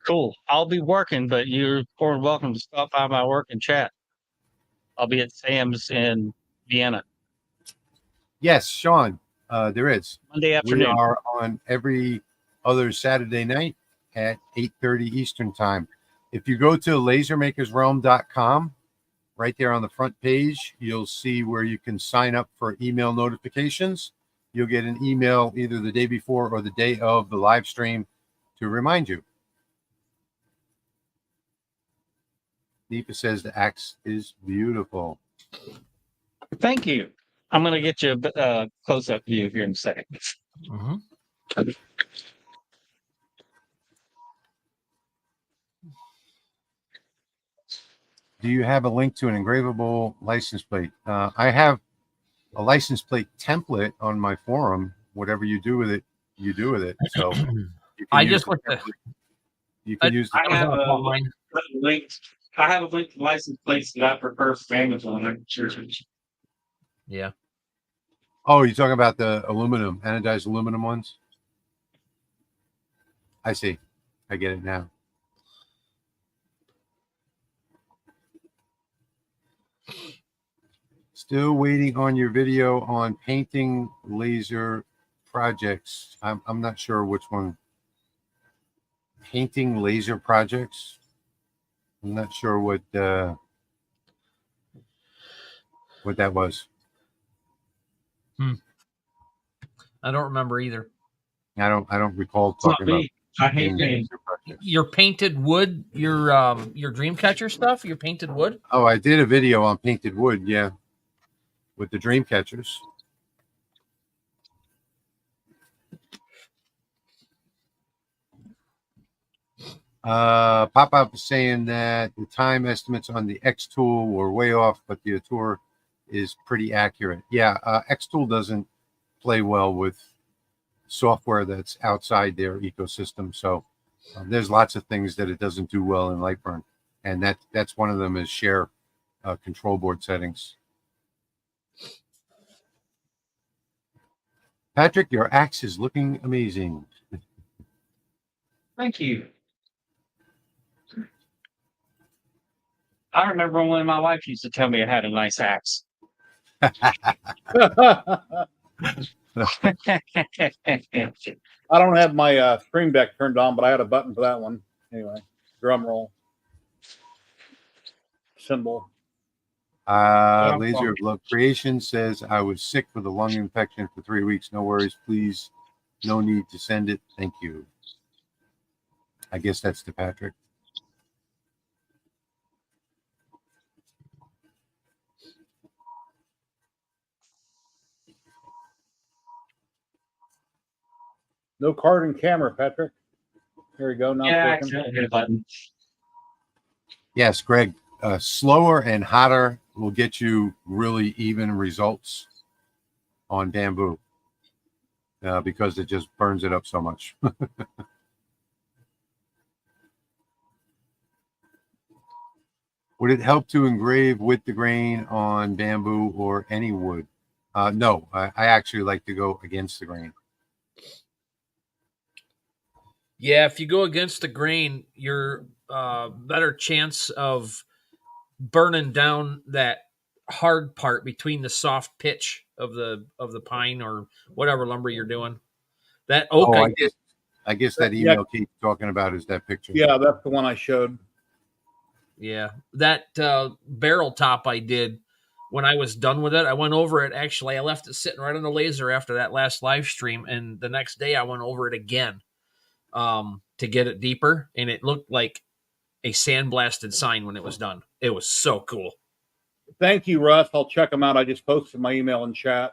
Cool. I'll be working, but you're more than welcome to stop by my work and chat. I'll be at Sam's in Vienna Yes, Sean, there is. Monday We afternoon. are on every other Saturday night at 8:30 Eastern time. If you go to lasermakersrealm.com, right there on the front page, you'll see where you can sign up for email notifications. You'll get an email either the day before or the day of the live stream to remind you. Deepa says the axe is beautiful. Thank you. I'm going to get you a close-up view here in a second. Mhm. Do you have a link to an engravable license plate? I have a license plate template on my forum. Whatever you do with it, you do with it. So you can I use just the looked at. template. You can use the I have a a line. link. I have a link to license plates that I prefer from Amazon. I can share it. Yeah. Oh, you're talking about the aluminum, anodized aluminum ones? I see. I get it now. Still waiting on your video on painting laser projects. I'm not sure which one. Painting laser projects. I'm not sure what that was. I don't remember either. I don't recall It's not talking about me. I hate painting paint. laser projects. Your painted wood, your Dreamcatcher stuff, your painted wood. Oh, I did a video on painted wood, yeah, with the dream catchers. Pop-up is saying that the time estimates on the X tool were way off, but the Atour is pretty accurate. Yeah, X tool doesn't play well with software that's outside their ecosystem. So there's lots of things that it doesn't do well in Lightburn, and that's one of them is share control board settings. Patrick, your axe is looking amazing. Thank you. I remember when my wife used to tell me I had a nice axe. I don't have my stream deck turned on, but I had a button for that one. Anyway, drum roll. Symbol. Laser of Love Creation says, I was sick with a lung infection for 3 weeks. No worries, please. No need to send it. Thank you. I guess that's to Patrick. No card and camera, Patrick. There you go. Now Yeah, I it's working. accidentally hit a button. Yes, Greg. Slower and hotter will get you really even results on bamboo because it just burns it up so much. Would it help to engrave with the grain on bamboo or any wood? No, I actually like to go against the grain. Yeah, if you go against the grain, you're better chance of burning down that hard part between the soft pitch of the pine or whatever lumber you're doing. That oak, Oh, I guess that Yeah. email Kate's talking about is that picture. Yeah, that's the one I showed. yeah, that barrel top I did when I was done with it. I went over it. Actually, I left it sitting right on the laser after that last live stream, and the next day I went over it again to get it deeper, and it looked like a sandblasted sign when it was done. It was so cool. Thank you, Russ. I'll check them out. I just posted my email in chat.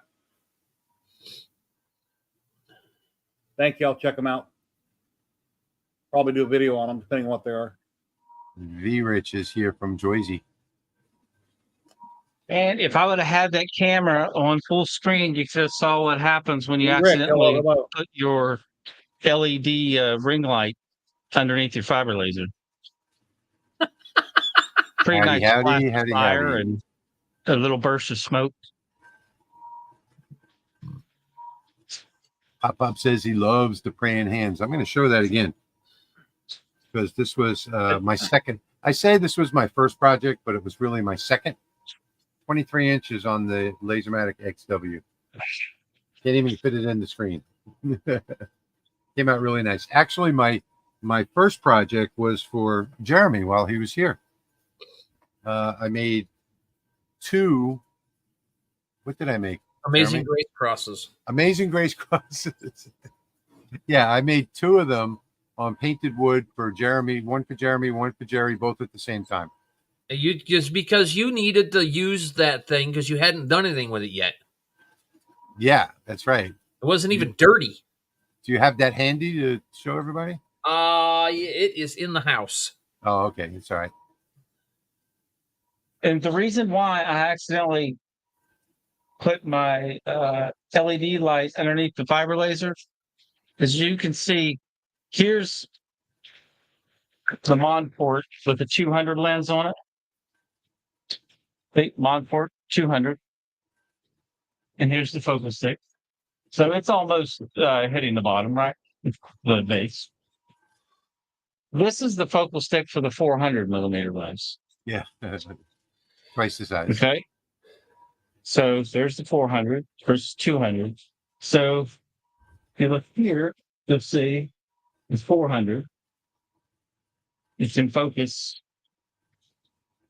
Thank you. I'll check them out. Probably do a video on them, depending on what they are. V Rich is here from Joyzy. And if I would have had that camera on full screen, you could have saw what happens when you Rick, accidentally hello. put your LED ring light underneath your fiber laser. Pretty Howdy, nice howdy, flash of howdy, fire howdy. and a little burst of smoke. Pop says he loves the praying hands. I'm going to show that again because this was my second. I say this was my first project, but it was really my second. 23 inches on the Lasermatic XW. Can't even fit it in the screen. Came out really nice. Actually, my first project was for Jeremy while he was here. I made 2. What did I make? Amazing Jeremy? Grace crosses. Amazing Grace crosses. Yeah, I made 2 of them on painted wood for Jeremy. One for Jeremy, one for Jerry, both at the same time. You just because you needed to use that thing because you hadn't done anything with it yet. Yeah, that's right. It wasn't even dirty. Do you have that handy to show everybody? It is in the house. Oh, okay. It's all right. And the reason why I accidentally put my LED light underneath the fiber laser is you can see here's the Monfort with the 200 lens on it. The Monfort 200. And here's the focus stick. So it's almost hitting the bottom, right? The base. This is the focal stick for the 400 millimeter lens. Yeah. Twice the size. Okay. So there's the 400 versus 200. So if you look here, you'll see the 400. It's in focus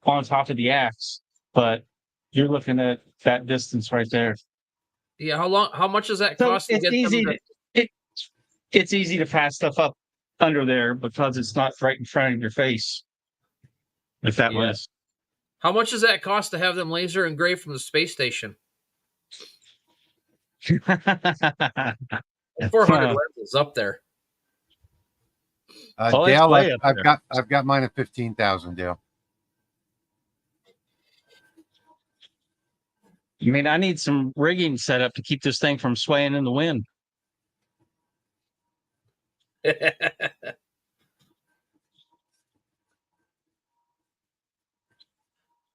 on top of the axe, but you're looking at that distance right there. Yeah, how much does that So cost to it's get easy. them It's easy to pass stuff up under there because it's not right in front of your face. If that Yeah. was. How much does that cost to have them laser engraved from the space station? 400 lenses up there. Oh, it's Dale, way up there. I've got mine at 15,000, Dale. I mean, I need some rigging set up to keep this thing from swaying in the wind.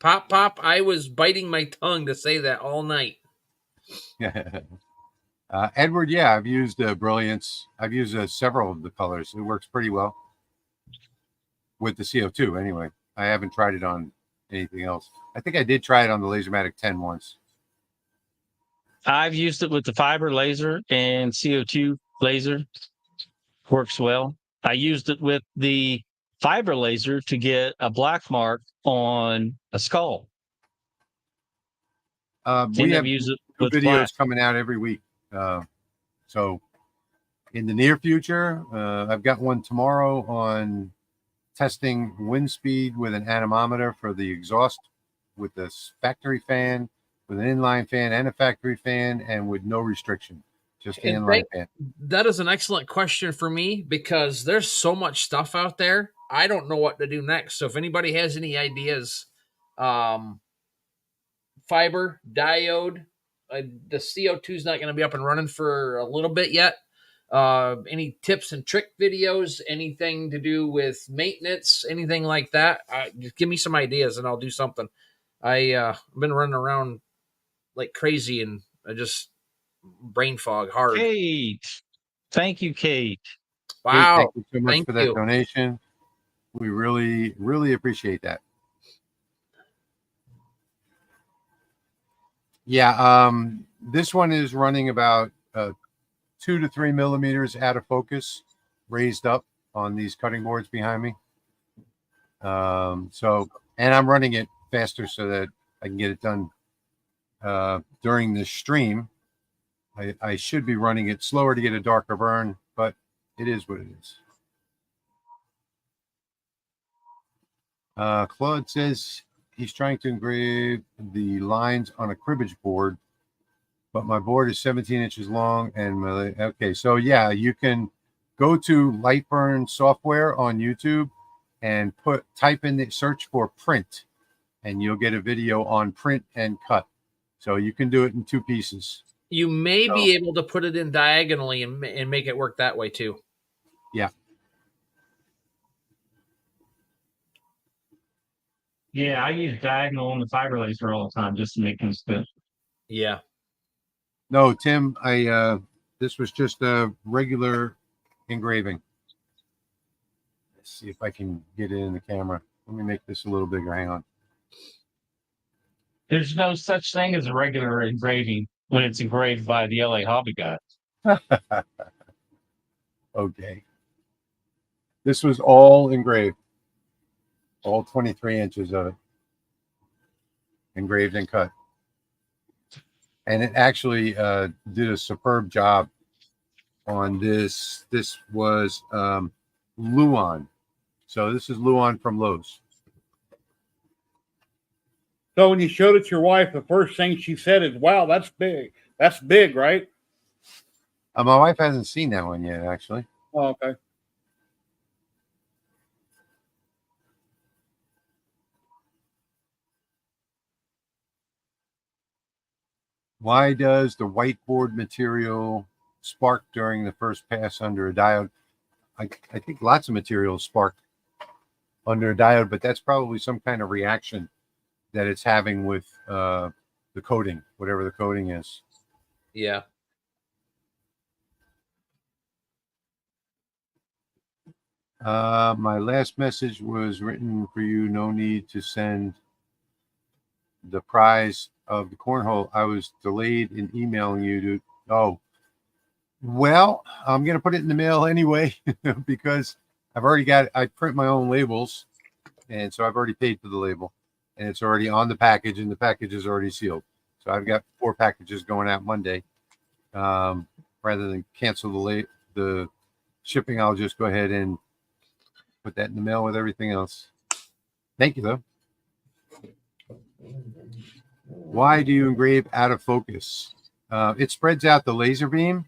Pop, I was biting my tongue to say that all night. Edward, yeah, I've used Brilliance. I've used several of the colors. It works pretty well with the CO2 anyway. I haven't tried it on anything else. I think I did try it on the Lasermatic 10 once. I've used it with the fiber laser and CO2 laser. Works well. I used it with the fiber laser to get a black mark on a skull. We have used it two with videos black. coming out every week. So in the near future, I've got one tomorrow on testing wind speed with an anemometer for the exhaust with the factory fan, with an inline fan and a factory fan, and with no restriction, just the inline fan. That is an excellent question for me because there's so much stuff out there. I don't know what to do next. So if anybody has any ideas, fiber, diode, the CO2 is not going to be up and running for a little bit yet. Any tips and trick videos, anything to do with maintenance, anything like that, just give me some ideas and I'll do something. I've been running around like crazy and I just brain fog hard. Kate. Thank you, Kate. Wow. Kate, thank you so much Thank for that you. donation. We really, really appreciate that. Yeah, this one is running about 2 to 3 millimeters out of focus, raised up on these cutting boards behind me. So, and I'm running it faster so that I can get it done during this stream. I should be running it slower to get a darker burn, but it is what it is. Claude says he's trying to engrave the lines on a cribbage board, but my board is 17 inches long. And okay, so yeah, you can go to Lightburn software on YouTube and type in the search for print, and you'll get a video on print and cut. So you can do it in 2 pieces. You may be able to put it in diagonally and make it work that way too. Yeah. Yeah, I use diagonal on the fiber laser all the time just to make things fit. Yeah. No, Tim, this was just a regular engraving. Let's see if I can get it in the camera. Let me make this a little bigger. Hang on. There's no such thing as a regular engraving when it's engraved by the LA Hobby Guy. Okay. This was all engraved. All 23 inches of it. Engraved and cut. And it actually did a superb job on this. This was Luan. So this is Luan from Lowe's. So when you showed it to your wife, the first thing she said is, "Wow, that's big. That's big, right?" My wife hasn't seen that one yet, actually. Oh, okay. Why does the whiteboard material spark during the first pass under a diode? I think lots of materials spark under a diode, but that's probably some kind of reaction that it's having with the coating, whatever the coating is. Yeah. My last message was written for you. No need to send the prize of the cornhole. I was delayed in emailing you, dude. Oh, well, I'm going to put it in the mail anyway because I've already got it. I print my own labels, and so I've already paid for the label, and it's already on the package, and the package is already sealed. So I've got 4 packages going out Monday. Rather than cancel the shipping, I'll just go ahead and put that in the mail with everything else. Thank you, though. Why do you engrave out of focus? It spreads out the laser beam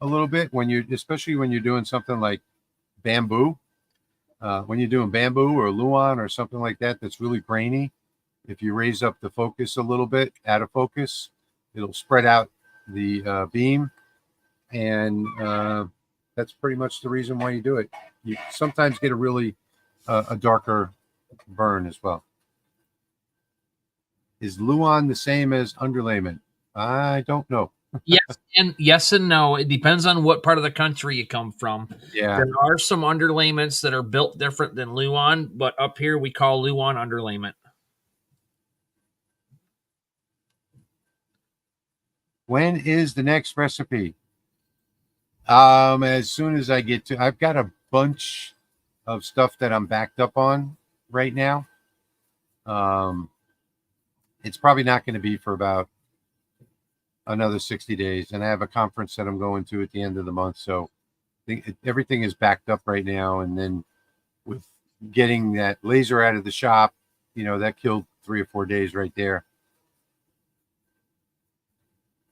a little bit especially when you're doing something like bamboo. When you're doing bamboo or Luan or something like that, that's really grainy. If you raise up the focus a little bit out of focus, it'll spread out the beam, and that's pretty much the reason why you do it. You sometimes get a really a darker burn as well. Is Luan the same as underlayment? I don't know. Yes and no. It depends on what part of the country you come from. Yeah. There are some underlayments that are built different than Luan, but up here we call Luan underlayment. When is the next recipe? As soon as I get to, I've got a bunch of stuff that I'm backed up on right now. It's probably not going to be for about another 60 days. And I have a conference that I'm going to at the end of the month. So everything is backed up right now. And then with getting that laser out of the shop, that killed 3 or 4 days right there.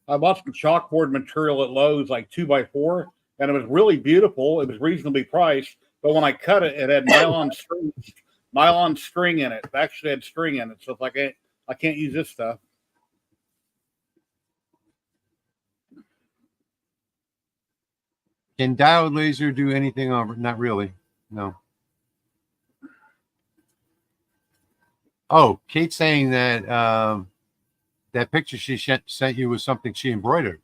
I bought some chalkboard material at Lowe's, like 2x4, and it was really beautiful. It was reasonably priced, but when I cut it, it had nylon string in it. It actually had string in it, so it's like I can't use this stuff. Can diode laser do anything over? Not really. No. Oh, Kate's saying that that picture she sent you was something she embroidered.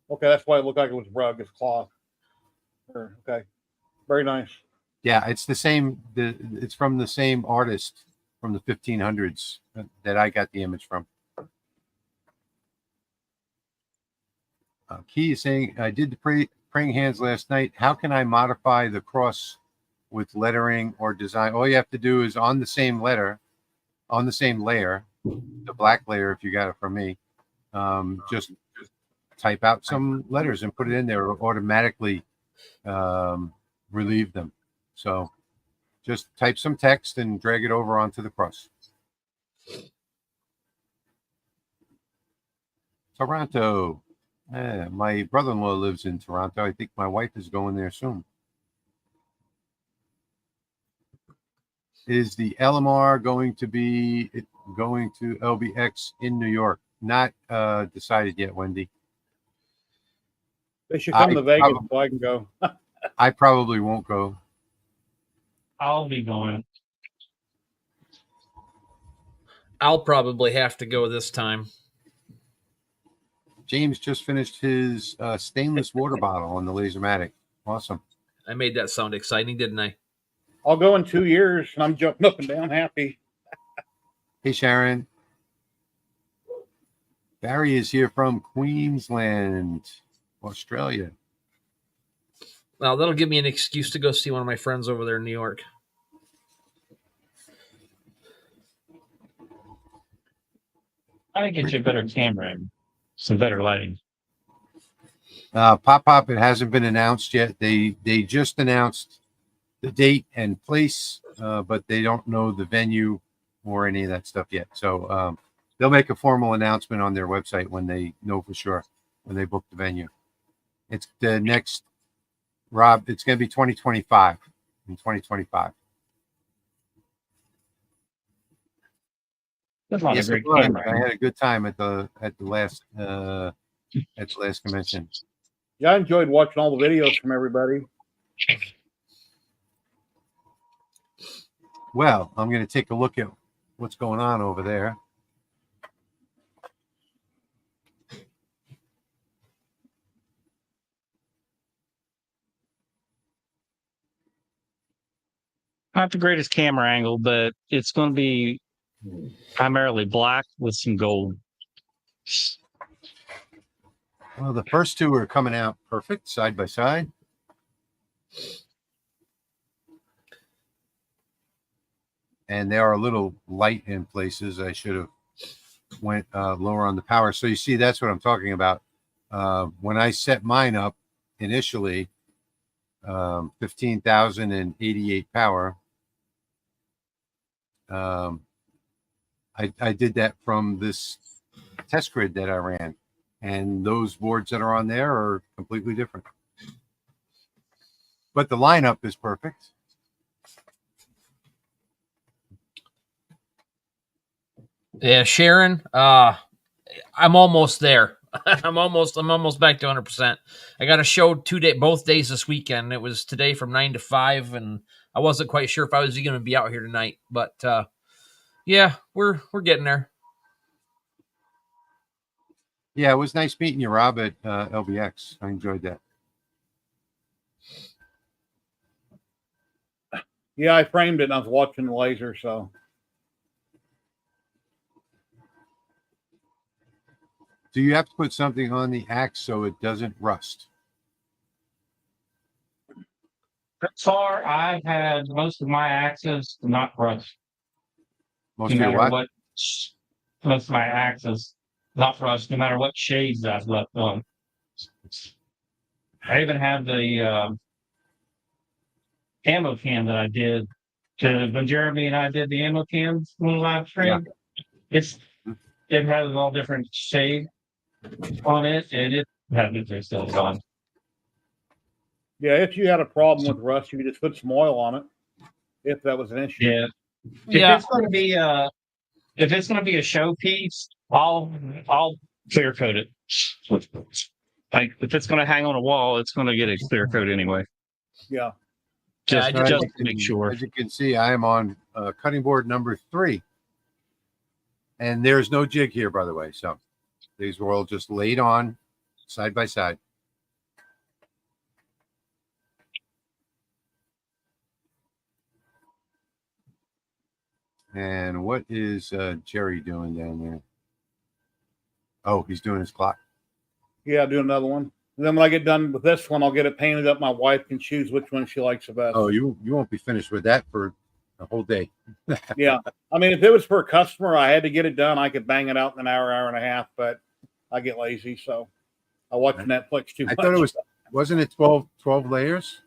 Okay, that's why it looked like it was rug. It's cloth. Okay, very nice. Yeah, it's the same. It's from the same artist from the 1500s that I got the image from. Key is saying, I did the praying hands last night. How can I modify the cross with lettering or design? All you have to do is on the same letter, on the same layer, the black layer, if you got it from me, just type out some letters and put it in there. It'll automatically relieve them. So just type some text and drag it over onto the cross. Toronto. My brother-in-law lives in Toronto. I think my wife is going there soon. Is the LMR going to LBX in New York? Not decided yet, Wendy. They should come to Vegas so I can go. I probably won't go. I'll be going. I'll probably have to go this time. James just finished his stainless water bottle on the Lasermatic. Awesome. I made that sound exciting, didn't I? I'll go in 2 years, and I'm jumping up and down happy. Hey, Sharon. Barry is here from Queensland, Australia. Well, that'll give me an excuse to go see one of my friends over there in New York. I think get you a better camera and some better lighting. Pop, it hasn't been announced yet. They just announced the date and place, but they don't know the venue or any of that stuff yet. So they'll make a formal announcement on their website when they know for sure, when they book the venue. It's the next, Rob, it's going to be 2025. In 2025. That's not Yes, a great I camera. had a good time at the last convention. Yeah, I enjoyed watching all the videos from everybody. Well, I'm going to take a look at what's going on over there. Not the greatest camera angle, but it's going to be primarily black with some gold. Well, the first two are coming out perfect, side by side. And they are a little light in places. I should have went lower on the power. So you see, that's what I'm talking about. When I set mine up initially, 15,088 power, I did that from this test grid that I ran. And those boards that are on there are completely different. But the lineup is perfect. Yeah, Sharon, I'm almost there. I'm almost back to 100%. I got a show both days this weekend. It was today from 9 to 5, and I wasn't quite sure if I was going to be out here tonight, but yeah, we're getting there. Yeah, it was nice meeting you, Rob, at LBX. I enjoyed that. Yeah, I framed it and I was watching the laser, so Do you have to put something on the axe so it doesn't rust? So far, I had most of my axes not rust. Most No of your matter what? what, most of my axes not rust, no matter what shades I've left on. I even have the ammo can that I did when Jeremy and I did the ammo cans on the live stream. It's it has all different shade on it, and it has still on. yeah, if you had a problem with rust, you could just put some oil on it. If that was an issue. Yeah. If Yeah. it's going to be if it's going to be a showpiece, I'll clear coat it. Like if it's going to hang on a wall, it's going to get a clear coat anyway. Yeah. Just Yeah, just to make sure. As you can see, I am on cutting board number 3. And there's no jig here, by the way. So these were all just laid on side by side. And what is Jerry doing down there? Oh, he's doing his clock. Yeah, do another one. And then when I get done with this one, I'll get it painted up. My wife can choose which one she likes the best. Oh, you won't be finished with that for a whole day. Yeah. I mean, if it was for a customer, I had to get it done. I could bang it out in an hour, hour and a half, but I get lazy. So I watch Netflix too much. I thought it wasn't it 12 layers?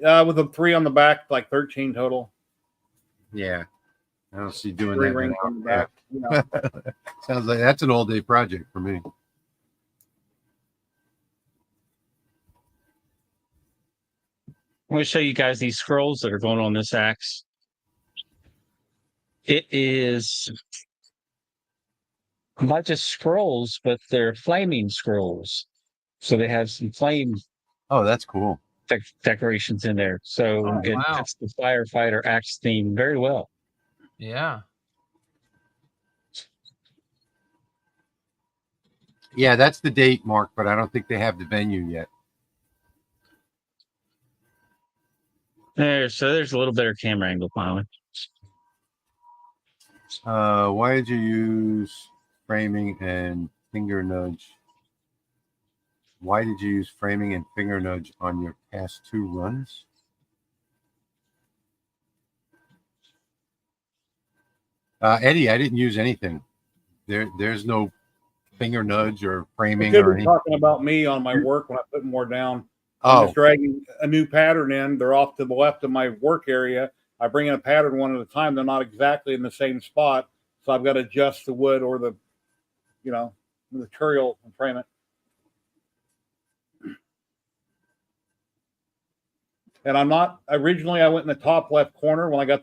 With the 3 on the back, like 13 total. Yeah. I don't see doing 3 that. rings on the back. You know. Sounds like that's an all day project for me. I'm going to show you guys these scrolls that are going on this axe. It is not just scrolls, but they're flaming scrolls. So they have some flame Oh, that's cool. decorations in there. So Oh, it wow. fits the firefighter axe theme very well. Yeah. Yeah, that's the date, Mark, but I don't think they have the venue yet. So there's a little better camera angle finally. Why did you use framing and finger nudge? Why did you use framing and finger nudge on your past 2 runs? Eddie, I didn't use anything. There's no finger nudge or framing Could or be anything. talking about me on my work when I put more down. I'm Oh, just dragging a new pattern in. They're off to the left of my work area. I bring in a pattern one at a time. They're not exactly in the same spot. So I've got to adjust the wood or the material and frame it. And I'm not originally I went in the top left corner when I done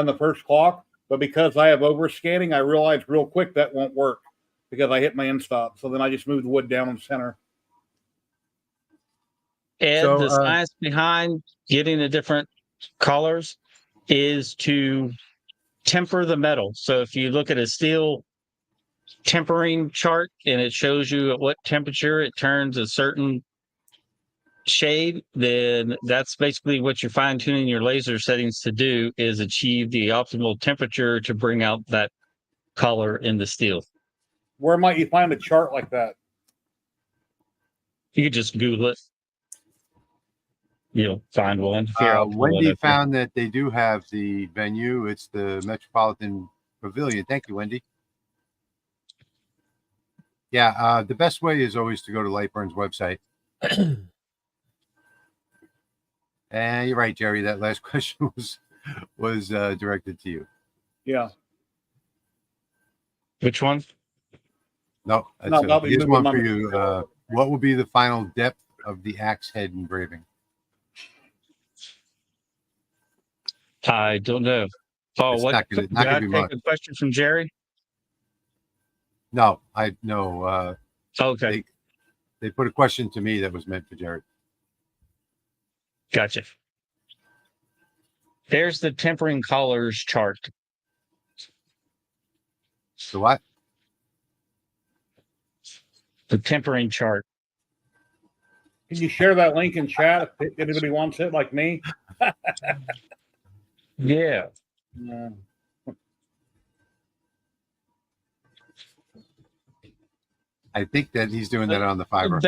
the first clock, but because I have over scanning, I realized real quick that won't work because I hit my end stop. So then I just moved the wood down in the center. Ed, So, the science behind getting the different colors is to temper the metal. So if you look at a steel tempering chart and it shows you at what temperature it turns a certain shade, then that's basically what you're fine tuning your laser settings to do, is achieve the optimal temperature to bring out that color in the steel. Where might you find a chart like that? You could just Google it. You'll find one. Here, I'll pull it Wendy up here. found that they do have the venue. It's the Metropolitan Pavilion. Thank you, Wendy. Yeah, the best way is always to go to Lightburn's website. And you're right, Jerry. That last question was directed to you. Yeah. No, No, that's here's moving one on. for you. What will be the final depth of the axe head engraving? I don't know. Oh, It's what? not gonna Did I be take much. a question from Jerry? No, I no. Okay, They put a question to me that was meant for Jerry. gotcha. There's the tempering colors chart. So what? the tempering chart. Can you share that link in chat if anybody wants it, like me? Yeah. I think that he's doing that on the fiber.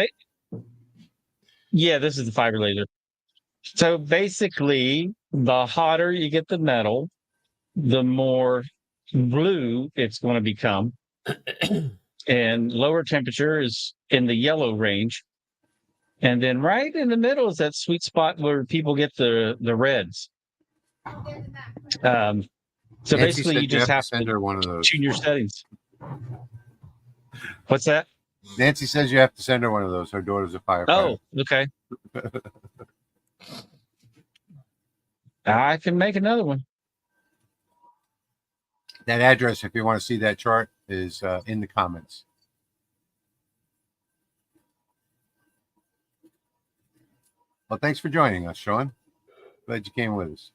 Yeah, this is the fiber laser. So basically, the hotter you get the metal, the more blue it's going to become. And lower temperature is in the yellow range. And then right in the middle is that sweet spot where people get the reds. So Nancy basically, said you just have send to her one of those. tune your settings. What's that? Nancy says you have to send her one of those. Her daughter's a firefighter. Oh, okay. I can make another one. That address, if you want to see that chart, is in the comments. Well, thanks for joining us, Sean. Glad you came with us.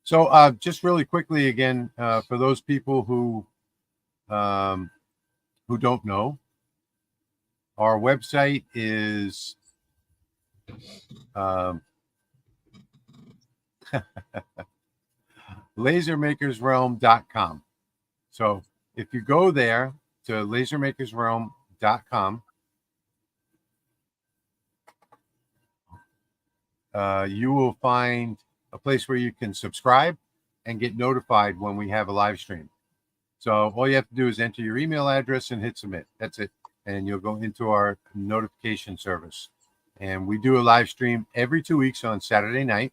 So just really quickly again, for those people who don't know, our website is lasermakersrealm.com. So if you go there to lasermakersrealm.com, you will find a place where you can subscribe and get notified when we have a live stream. So all you have to do is enter your email address and hit submit. That's it. And you'll go into our notification service. And we do a live stream every 2 weeks on Saturday night.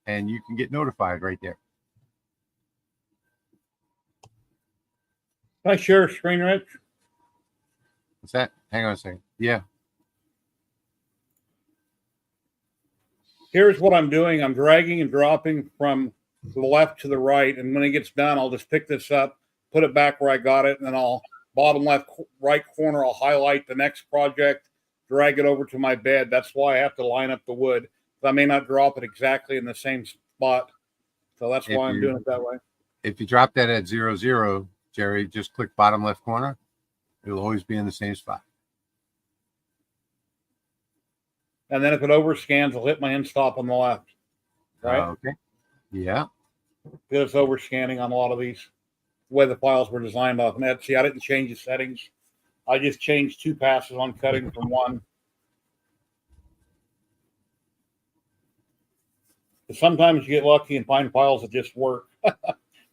And you can get notified right there. Can I share a screen, Rich? What's that? Hang on a second. Yeah. Here's what I'm doing. I'm dragging and dropping from the left to the right. And when it gets done, I'll just pick this up, put it back where I got it, and then I'll bottom left, right corner, I'll highlight the next project, drag it over to my bed. That's why I have to line up the wood. I may not drop it exactly in the same spot. So that's why I'm doing it that way. If you drop that at 0, 0, Jerry, just click bottom left corner. It'll always be in the same spot. And then if it overscans, I'll hit my end stop on the left. Right? Okay. Yeah. Because it's overscanning on a lot of these, the way the files were designed off net. See, I didn't change the settings. I just changed 2 passes on cutting from 1. But sometimes you get lucky and find files that just work.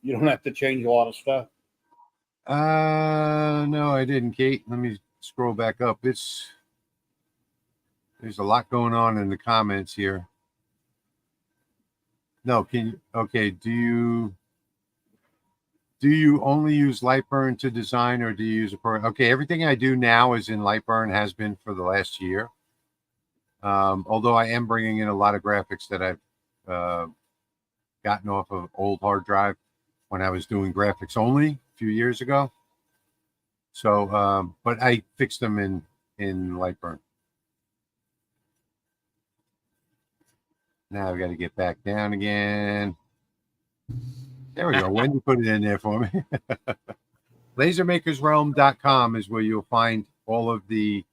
You don't have to change a lot of stuff. No, I didn't, Kate. Let me scroll back up. There's a lot going on in the comments here. No, okay, do you only use Lightburn to design, or do you use a program? Okay, everything I do now is in Lightburn, has been for the last year. Although I am bringing in a lot of graphics that I've gotten off of old hard drive when I was doing graphics only a few years ago. So, but I fixed them in Lightburn. Now I've got to get back down again. There we go. Wendy put it in there for me. Lasermakersrealm.com is where you'll find all of the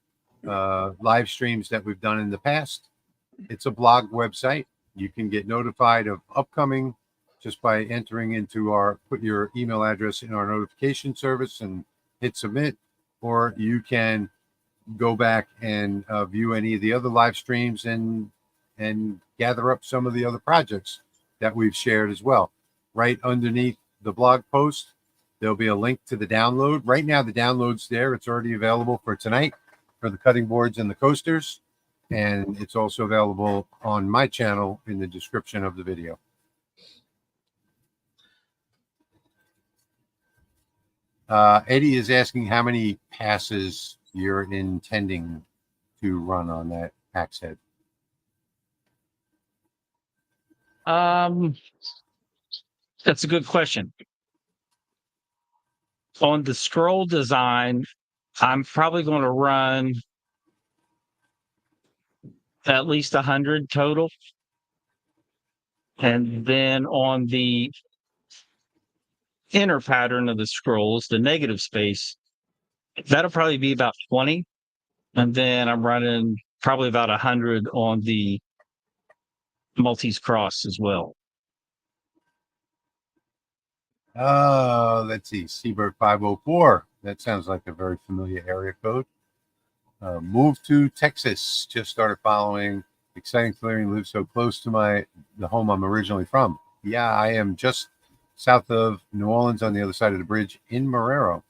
live streams that we've done in the past. It's a blog website. You can get notified of upcoming just by entering into put your email address in our notification service and hit submit, or you can go back and view any of the other live streams and gather up some of the other projects that we've shared as well. Right underneath the blog post, there'll be a link to the download. Right now, the download's there. It's already available for tonight for the cutting boards and the coasters. And it's also available on my channel in the description of the video. Eddie is asking how many passes you're intending to run on that axe head. That's a good question. On the scroll design, I'm probably going to run at least 100 total. And then on the inner pattern of the scrolls, the negative space, That'll probably be about 20. And then I'm running probably about 100 on the Maltese Cross as well. Let's see, Seabird 504. That sounds like a very familiar area code. Moved to Texas. Just started following. Exciting clearing. Live so close to the home I'm originally from. Yeah, I am just south of New Orleans on the other side of the bridge in Marrero.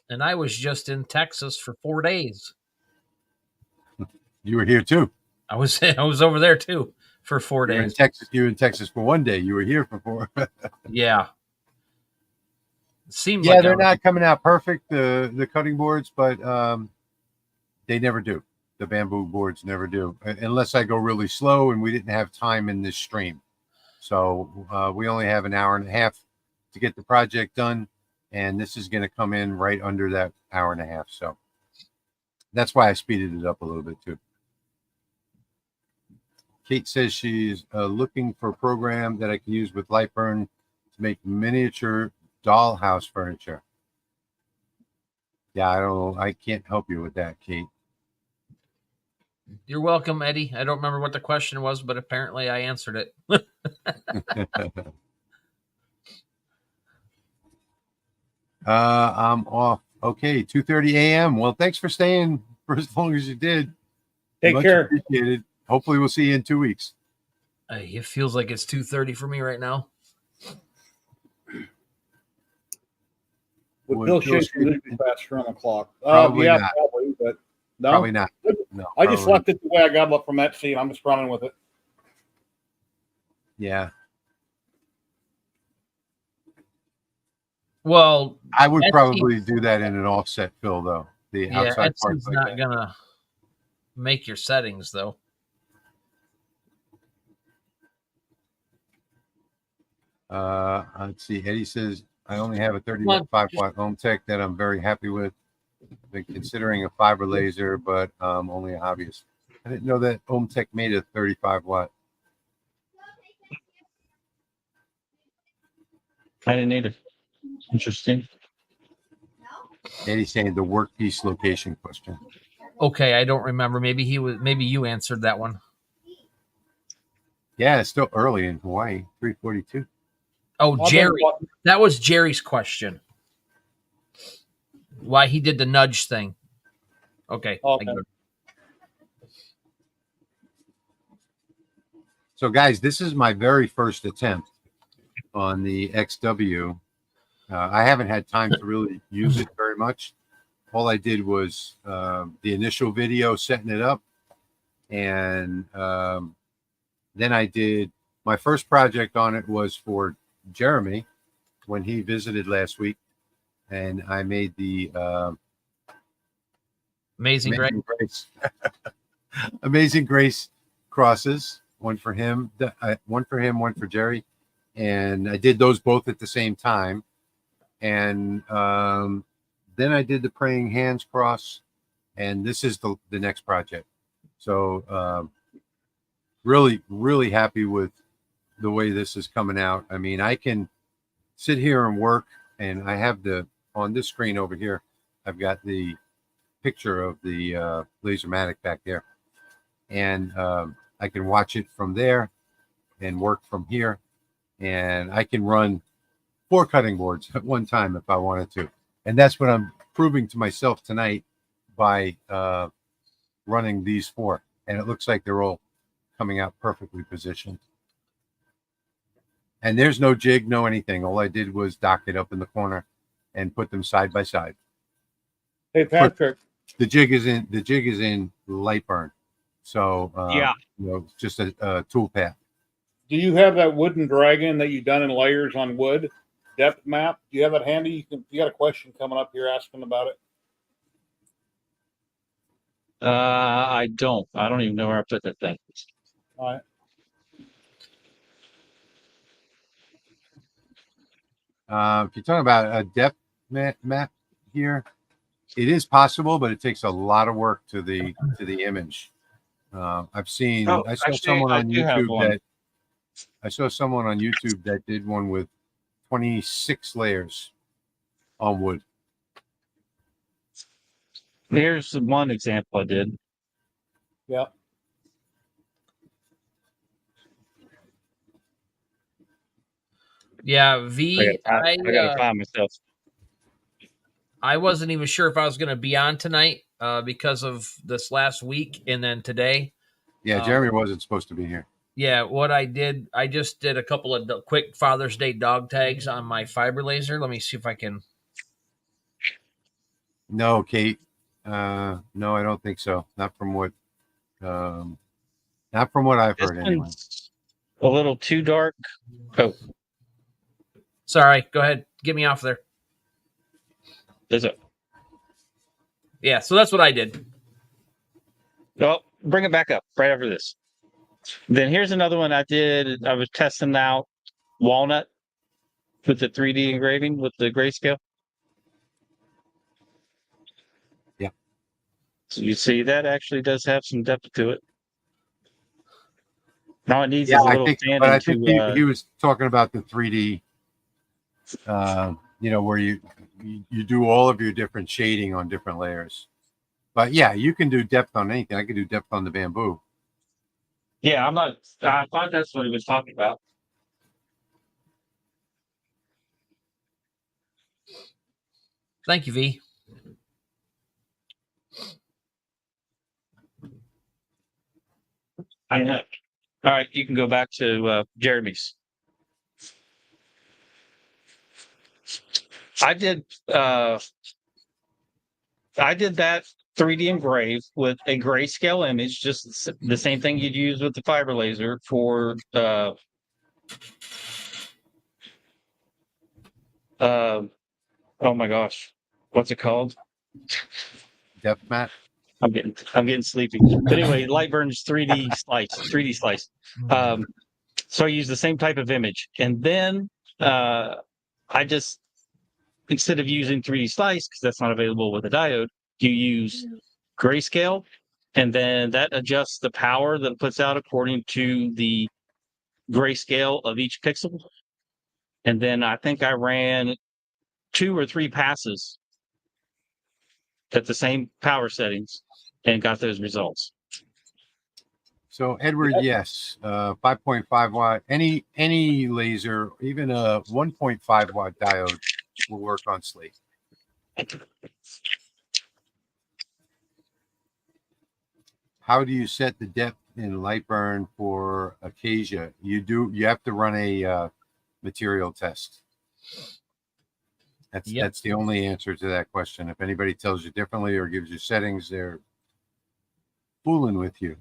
And I was just in Texas for 4 days. You were here too. I was over there too for 4 You were in days. Texas. You were in Texas for 1 day. You were here for 4. Yeah. Seems Yeah, like they're not coming out perfect, the cutting boards, but they never do. The bamboo boards never do, unless I go really slow, and we didn't have time in this stream. So we only have an hour and a half to get the project done, and this is going to come in right under that hour and a half. So that's why I speeded it up a little bit too. Kate says she's looking for a program that I can use with Lightburn to make miniature dollhouse furniture. Yeah, I don't know. I can't help you with that, Kate. You're welcome, Eddie. I don't remember what the question was, but apparently I answered it. I'm off. Okay, 2:30 a.m. Well, thanks for staying for as long as you did. Take Much care. appreciated. Hopefully we'll see you in 2 weeks. It feels like it's 2:30 for me right now. Would Would Bill Bill Shaker Shaker- be faster on the clock? Probably Yeah, not. probably, but no. Probably not. No, I just probably left it the way I got up from that seat. I'm just running with it. Yeah. Well, I would Etsy- probably do that in an offset fill, though. The yeah, outside part Etsy's like not that. gonna make your settings though. Let's see. Eddie says, I only have a Come on, 35-watt home tech that I'm very happy with. Been considering a fiber laser, but only a hobbyist. I didn't know that home tech made a 35-watt. I didn't either. Interesting. Eddie's saying the workpiece location question. Okay, I don't remember. Maybe you answered that one. Yeah, it's still early in Hawaii, 3:42. Oh, I've been Jerry. watching- That was Jerry's question. Why he did the nudge thing. Okay. Okay. I get it. So, guys, this is my very first attempt on the XW. I haven't had time to really use it very much. All I did was the initial video setting it up, and then I did my first project on it was for Jeremy when he visited last week, and I made the Amazing, Greg. Grace Amazing Grace crosses. One for him, one for Jerry, and I did those both at the same time. And then I did the Praying Hands cross, and this is the next project. So really, really happy with the way this is coming out. I mean, I can sit here and work, and I have on this screen over here, I've got the picture of the Lasermatic back there, and I can watch it from there and work from here, and I can run 4 cutting boards at one time if I wanted to. And that's what I'm proving to myself tonight by running these 4. And it looks like they're all coming out perfectly positioned. And there's no jig, no anything. All I did was dock it up in the corner and put them side by side. Hey, Patrick. The jig is in Lightburn. So Yeah. Just a tool path. Do you have that wooden dragon that you've done in layers on wood depth map? Do you have that handy? You got a question coming up here asking about it. I don't even know where I put that thing. All right. If you're talking about a depth map here, it is possible, but it takes a lot of work to the image. I've seen. I saw someone on YouTube that did one with 26 layers on wood. Here's one example I did. Yeah. Yeah, V. I gotta find myself. I wasn't even sure if I was going to be on tonight because of this last week and then today. Yeah, Jeremy wasn't supposed to be here. Yeah, what I did, I just did a couple of quick Father's Day dog tags on my fiber laser. Let me see if I can. No, Kate. No, I don't think so. Not from what I've This heard anyway. one's a little too dark. Oh, Sorry, go ahead. Get me off there. there's a. Yeah, so that's what I did. Oh, bring it back up right after this. Then here's another one I did. I was testing out walnut with the 3D engraving with the grayscale. Yeah. So you see that actually does have some depth to it. Now it needs Yeah, is a I little think, sanding but I think to. he was talking about the 3D. Where you do all of your different shading on different layers. But yeah, you can do depth on anything. I could do depth on the bamboo. Yeah, I'm not. I thought that's what he was talking about. Thank you, V. I know. All right, you can go back to Jeremy's. I did that 3D engrave with a grayscale image, just the same thing you'd use with the fiber laser for oh my gosh, what's it called? Depth mat. I'm getting sleepy. But anyway, Lightburn's 3D slice. So I use the same type of image, and then I just, instead of using 3D slice because that's not available with a diode, you use grayscale, and then that adjusts the power that it puts out according to the grayscale of each pixel. And then I think I ran 2 or 3 passes at the same power settings and got those results. So Edward, yes, 5.5 watt. Any laser, even a 1.5 watt diode will work on slate. How do you set the depth in Lightburn for Acacia? You have to run a material test. That's the only answer to that question. If anybody tells you differently or gives you settings, they're fooling with you.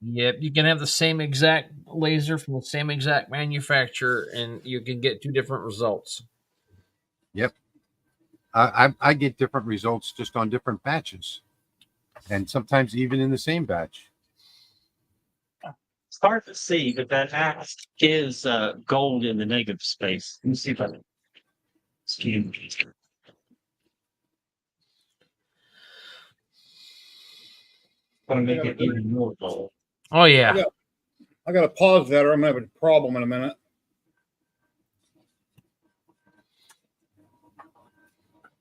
Yep, you can have the same exact laser from the same exact manufacturer, and you can get 2 different results. Yep. I get different results just on different batches, and sometimes even in the same batch. It's hard to see, but that axe is gold in the negative space. Let me see if I can scan. Want to make it even more gold. Oh yeah. I got to pause that, or I'm gonna have a problem in a minute.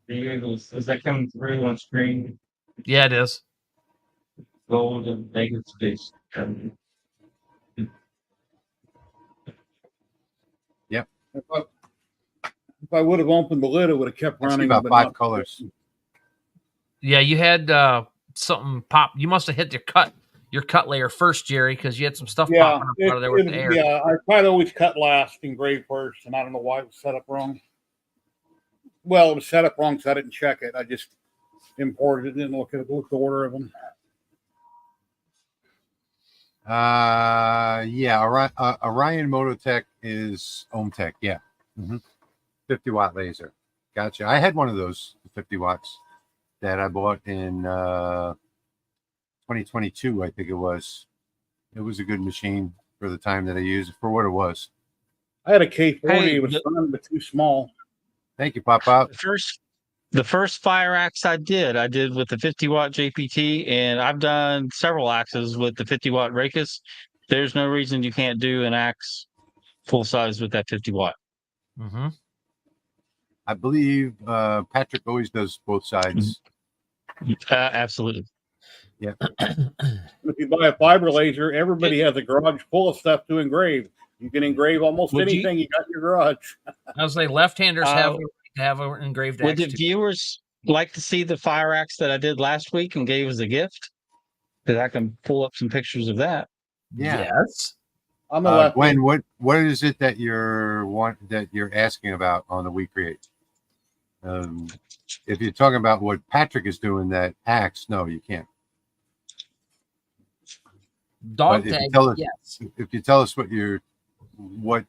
Is that coming through on screen? Yeah, it is. Gold and negative space. Yep. If I would have opened the lid, it would have kept I see running. about but 5 not- colors. Yeah, you had something pop. You must have hit your cut layer first, Jerry, because you had some stuff Yeah, popping up out of there with the air. yeah. I try to always cut last, engrave first, and I don't know why it was set up wrong. Well, it was set up wrong because I didn't check it. I just imported it, didn't look at the order of them. Yeah, Orion Mototech is Ohmtech. Yeah. 50 watt laser. Gotcha. I had one of those 50 watts that I bought in 2022, I think it was. It was a good machine for the time that I used it for what it was. I had a K40. Hey, it was fun, but too small. Thank you, Pop Out. The first fire axe I did with the 50 watt JPT, and I've done several axes with the 50 watt Rakus. There's no reason you can't do an axe full size with that 50 watt. Mm-hmm. I believe Patrick always does both sides. Absolutely. Yeah. If you buy a fiber laser, everybody has a garage full of stuff to engrave. You can engrave almost Would you- anything you got in your garage. I was say left-handers have Uh, the right to have an engraved Would axe the too. viewers like to see the fire axe that I did last week and gave as a gift? Because I can pull up some pictures of that. Yeah. Yes. I'm a lefty. Gwen, what is it that you're asking about on the We Create? If you're talking about what Patrick is doing, that axe, no, you can't. Dog But if you tag, tell us- yes. If you tell us what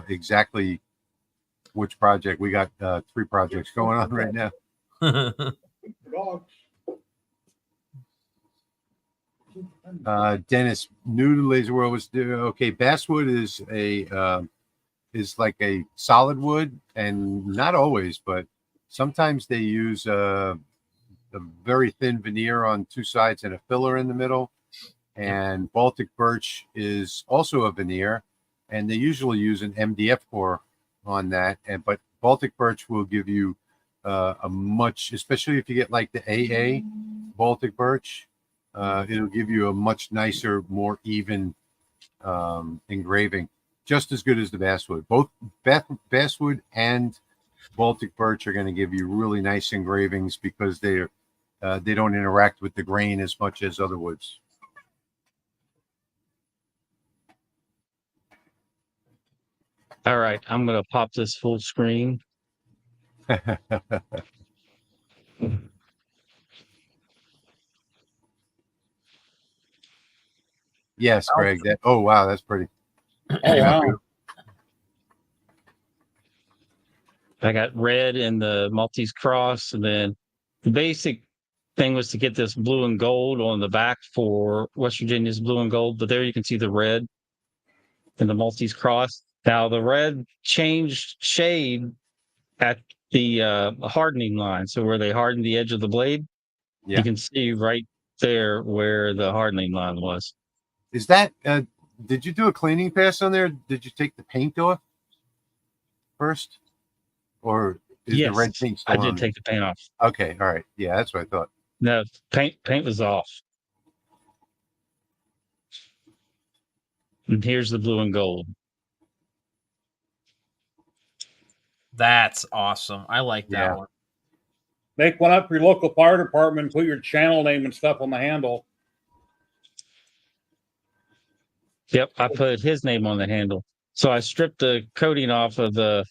exactly which project, we got 3 projects going on right now. Dogs. Dennis, new to Laser World was okay. Basswood is like a solid wood, and not always, but sometimes they use a very thin veneer on 2 sides and a filler in the middle. And Baltic birch is also a veneer, and they usually use an MDF core on that. But Baltic birch will give you a much, especially if you get like the AA Baltic birch, it'll give you a much nicer, more even engraving, just as good as the basswood. Both basswood and Baltic birch are going to give you really nice engravings because they don't interact with the grain as much as other woods. All right, I'm going to pop this full screen. Yes, Greg. Oh wow, that's pretty. Oh, wow. I got red and the Maltese cross, and then the basic thing was to get this blue and gold on the back for West Virginia's blue and gold. But there you can see the red and the Maltese cross. Now the red changed shade at the hardening line. So where they hardened the edge of the blade, Yeah. you can see right there where the hardening line was. Is that? Did you do a cleaning pass on there? Did you take the paint off first, or is the red paint I still did on? take the paint off. Okay, all right. Yeah, that's what I thought. No, paint was off. And here's the blue and gold. That's awesome. I like that Yeah. one. Make one up for your local fire department. Put your channel name and stuff on the handle. Yep, I put his name on the handle. So I stripped the coating off of the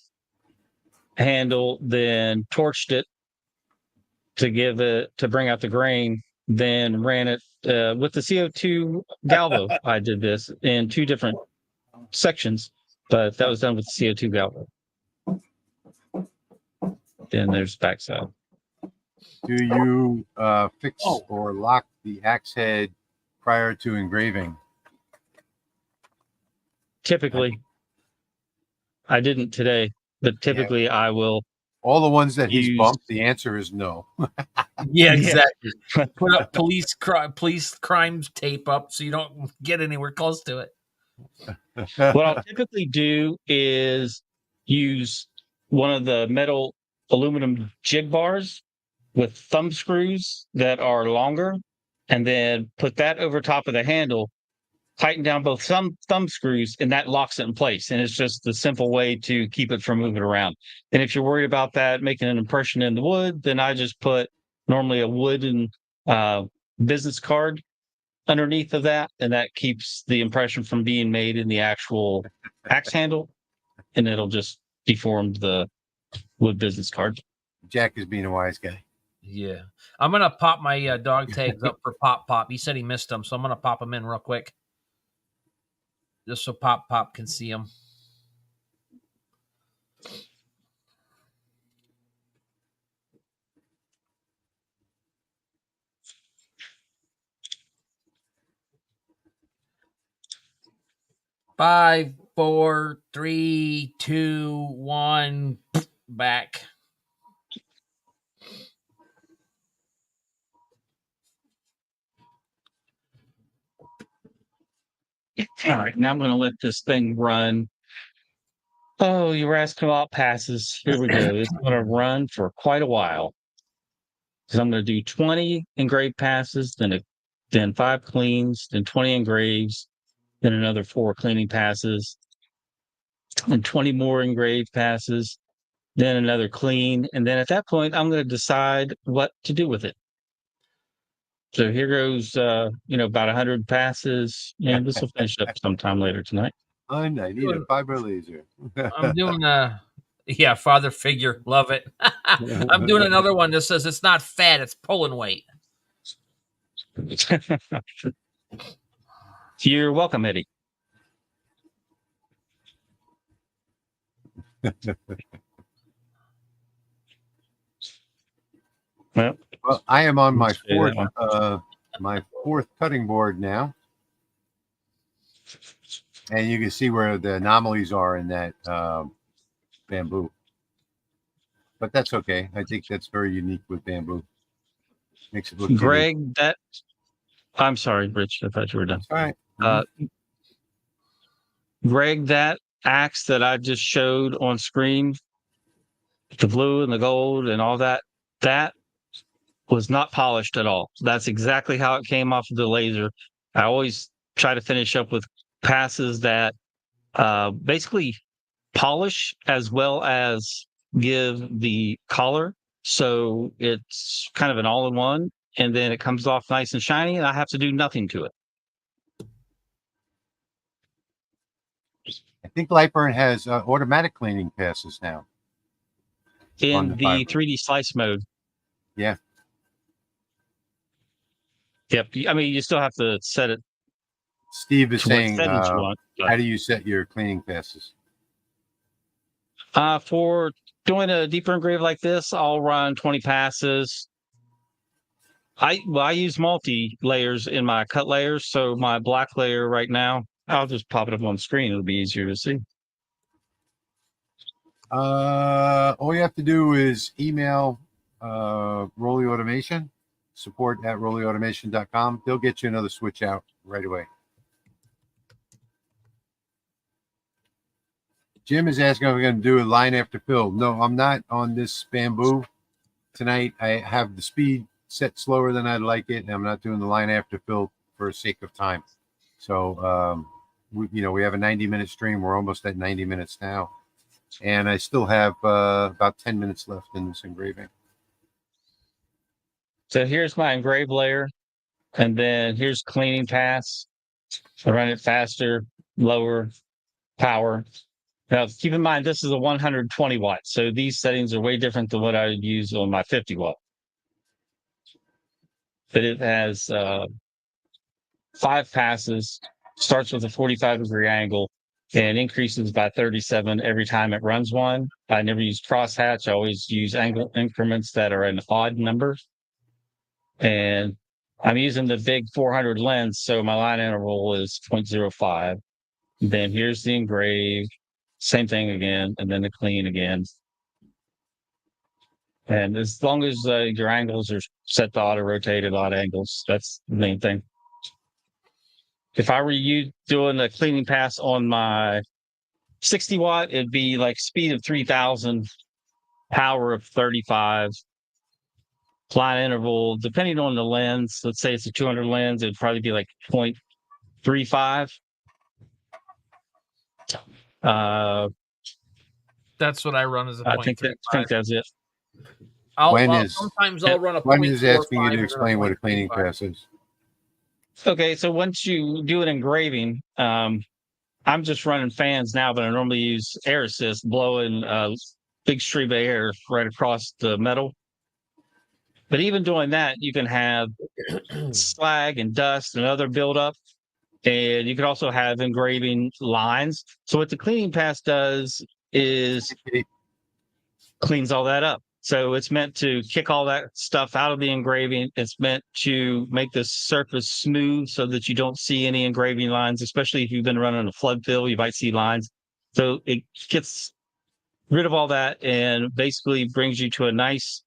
handle, then torched it to bring out the grain, then ran it with the CO2 galvo. I did this in 2 different sections, but that was done with the CO2 galvo. Then there's backside. Do you fix or lock the axe head prior to engraving? Typically, I didn't today, but typically I will. All the ones that he's Use- bumped, the answer is no. Yeah, exactly. Put up police crimes tape up so you don't get anywhere close to it. What I'll typically do is use one of the metal aluminum jig bars with thumb screws that are longer, and then put that over top of the handle, tighten down both thumb screws, and that locks it in place. And it's just the simple way to keep it from moving around. And if you're worried about that making an impression in the wood, then I just put normally a wooden business card underneath of that, and that keeps the impression from being made in the actual axe handle, and it'll just deform the wood business card. Jack is being a wise guy. Yeah. I'm going to pop my dog tags up for Pop. He said he missed them, so I'm going to pop them in real quick. Just so Pop can see them. Five, 4, 3, 2, 1, back. All right, now I'm going to let this thing run Oh, you were asking about passes. Here we go. It's going to run for quite a while. So I'm going to do 20 engraved passes, then 5 cleans, then 20 engraves, then another 4 cleaning passes, and 20 more engraved passes, then another clean, and then at that point, I'm going to decide what to do with it. So here goes, about 100 passes, and this will finish up sometime later tonight. I need a fiber laser. I'm doing father figure. Love it. I'm doing another one that says it's not fat, it's pulling weight. You're welcome, Eddie. Well, I am on my Let's do that fourth cutting board now, and you can see where the anomalies are in that bamboo. But that's okay. I think that's very unique with bamboo. Makes it look Greg, I'm sorry, Rich. I thought you were done. all right. Greg, that axe that I just showed on screen, the blue and the gold and all that, that was not polished at all. That's exactly how it came off of the laser. I always try to finish up with passes that basically polish as well as give the color. So it's kind of an all-in-one, and then it comes off nice and shiny, and I have to do nothing to it. I think Lightburn has automatic cleaning passes now. In the 3D slice mode. Yeah. Yep. I mean, you still have to set it. Steve is saying, how do you set your cleaning passes? For doing a deeper engrave like this, I'll run 20 passes. I use multi layers in my cut layers. So my black layer right now, I'll just pop it up on the screen. It'll be easier to see. All you have to do is email Rolly Automation, support@rollyautomation.com. They'll get you another switch out right away. Jim is asking if we're going to do a line after fill. No, I'm not on this bamboo tonight. I have the speed set slower than I'd like it, and I'm not doing the line after fill for sake of time. So, we have a 90-minute stream. We're almost at 90 minutes now. And I still have about 10 minutes left in this engraving. So here's my engraved layer, and then here's cleaning pass. I run it faster, lower power. Now, keep in mind, this is a 120 watt. So these settings are way different than what I would use on my 50 watt. But it has 5 passes, starts with a 45-degree angle, and increases by 37 every time it runs one. I never use crosshatch. I always use angle increments that are an odd number. And I'm using the big 400 lens, so my line interval is 0.05. Then here's the engrave, same thing again, and then the clean again. And as long as your angles are set to auto-rotate at odd angles, that's the main thing. If I were you doing the cleaning pass on my 60 watt, it'd be like speed of 3,000, power of 35, line interval, depending on the lens. Let's say it's a 200 lens, it'd probably be like 0.35. That's what I run as a I think that's it. Sometimes I'll run a Gwen is asking you 0.45 to explain what a cleaning 0.35. pass is. Okay, so once you do an engraving, I'm just running fans now, but I normally use air assist, blowing a big stream of air right across the metal. But even doing that, you can have slag and dust and other buildup. And you can also have engraving lines. So what the cleaning pass does is cleans all that up. So it's meant to kick all that stuff out of the engraving. It's meant to make the surface smooth so that you don't see any engraving lines, especially if you've been running a flood fill, you might see lines. So it gets rid of all that and basically brings you to a nice,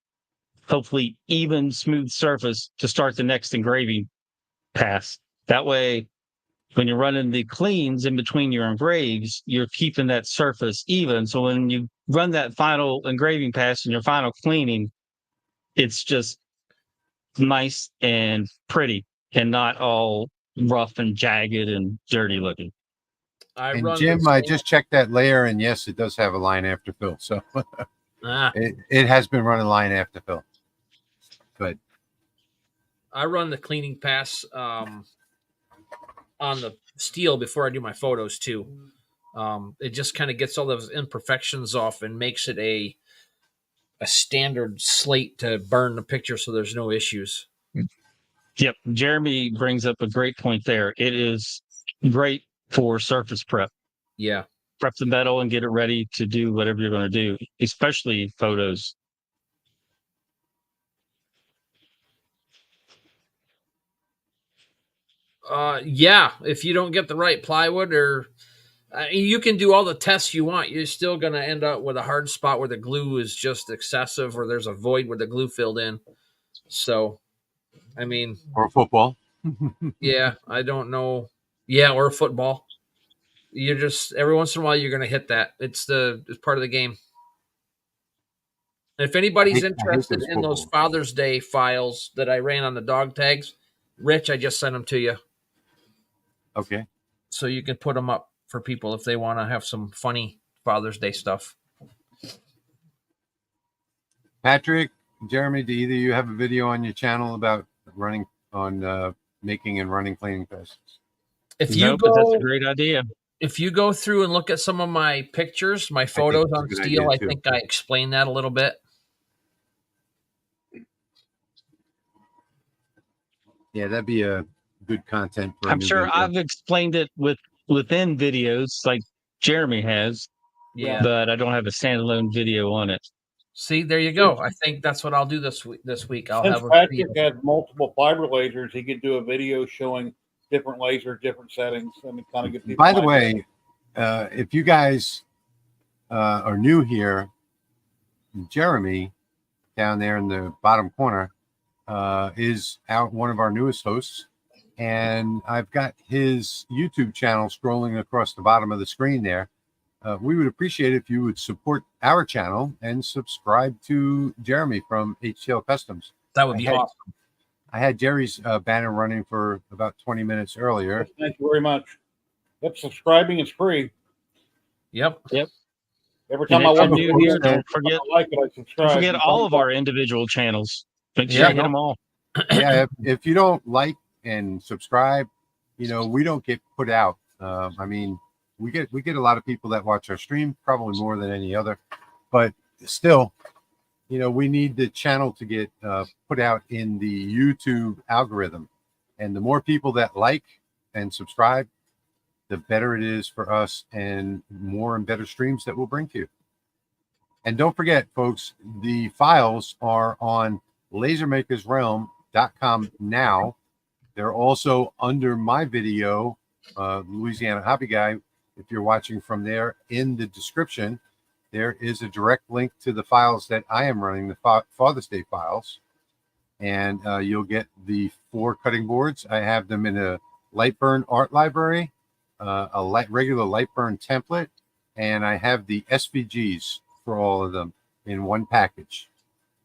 hopefully even, smooth surface to start the next engraving pass. That way, when you're running the cleans in between your engraves, you're keeping that surface even. So when you run that final engraving pass and your final cleaning, it's just nice and pretty and not all rough and jagged and dirty looking. I And run Jim, the I same- just checked that layer, and yes, it does have a line after fill. So Ah, it has been running line after fill. But I run the cleaning pass on the steel before I do my photos too. It just kind of gets all those imperfections off and makes it a standard slate to burn the picture, so there's no issues. Yep. Jeremy brings up a great point there. It is great for surface prep. Yeah. Prep the metal and get it ready to do whatever you're going to do, especially photos. Yeah. If you don't get the right plywood, or you can do all the tests you want, you're still going to end up with a hard spot where the glue is just excessive, or there's a void where the glue filled in. So, I mean, or football. yeah, I don't know. Yeah, or football. You're just every once in a while you're going to hit that. It's part of the game. If anybody's I hate interested those in those footballs. Father's Day files that I ran on the dog tags, Rich, I just sent them to you, Okay. so you can put them up for people if they want to have some funny Father's Day stuff. Patrick, Jeremy, do either of you have a video on your channel about running on making and running cleaning passes? If you No, but that's go, a great idea. if you go through and look at some of my pictures, my photos it's a on good steel, idea, I too. think I explained that a little bit. Yeah, that'd be a good content for a I'm new sure video. I've explained it within videos like Jeremy has, Yeah. but I don't have a standalone video on it. See, there you go. I think that's what I'll do this week. I'll Since have a Patrick video. has multiple fiber lasers, he could do a video showing different lasers, different settings, and kind of get people. By the an idea. way, if you guys are new here, Jeremy down there in the bottom corner is one of our newest hosts, and I've got his YouTube channel scrolling across the bottom of the screen there. We would appreciate if you would support our channel and subscribe to Jeremy from HTL Customs. That would be Okay. awesome. I had Jerry's banner running for about 20 minutes earlier. Thank you very much. Yep, subscribing is free. Yep. Every time And I if watch you're a new video, here, don't forget I like it, I subscribe. don't forget And all of thumbs our up. individual channels. Make sure Yeah, you hit them all. Yeah, if you don't like and subscribe, we don't get put out. I mean, we get a lot of people that watch our stream, probably more than any other, but still, we need the channel to get put out in the YouTube algorithm, and the more people that like and subscribe, the better it is for us, and more and better streams that we'll bring to you. And don't forget, folks, the files are on lasermakersrealm.com now. They're also under my video, Louisiana Hobby Guy. If you're watching from there, in the description, there is a direct link to the files that I am running, the Father's Day files. And you'll get the 4 cutting boards. I have them in a light burn art library, a regular light burn template, and I have the SVGs for all of them in one package.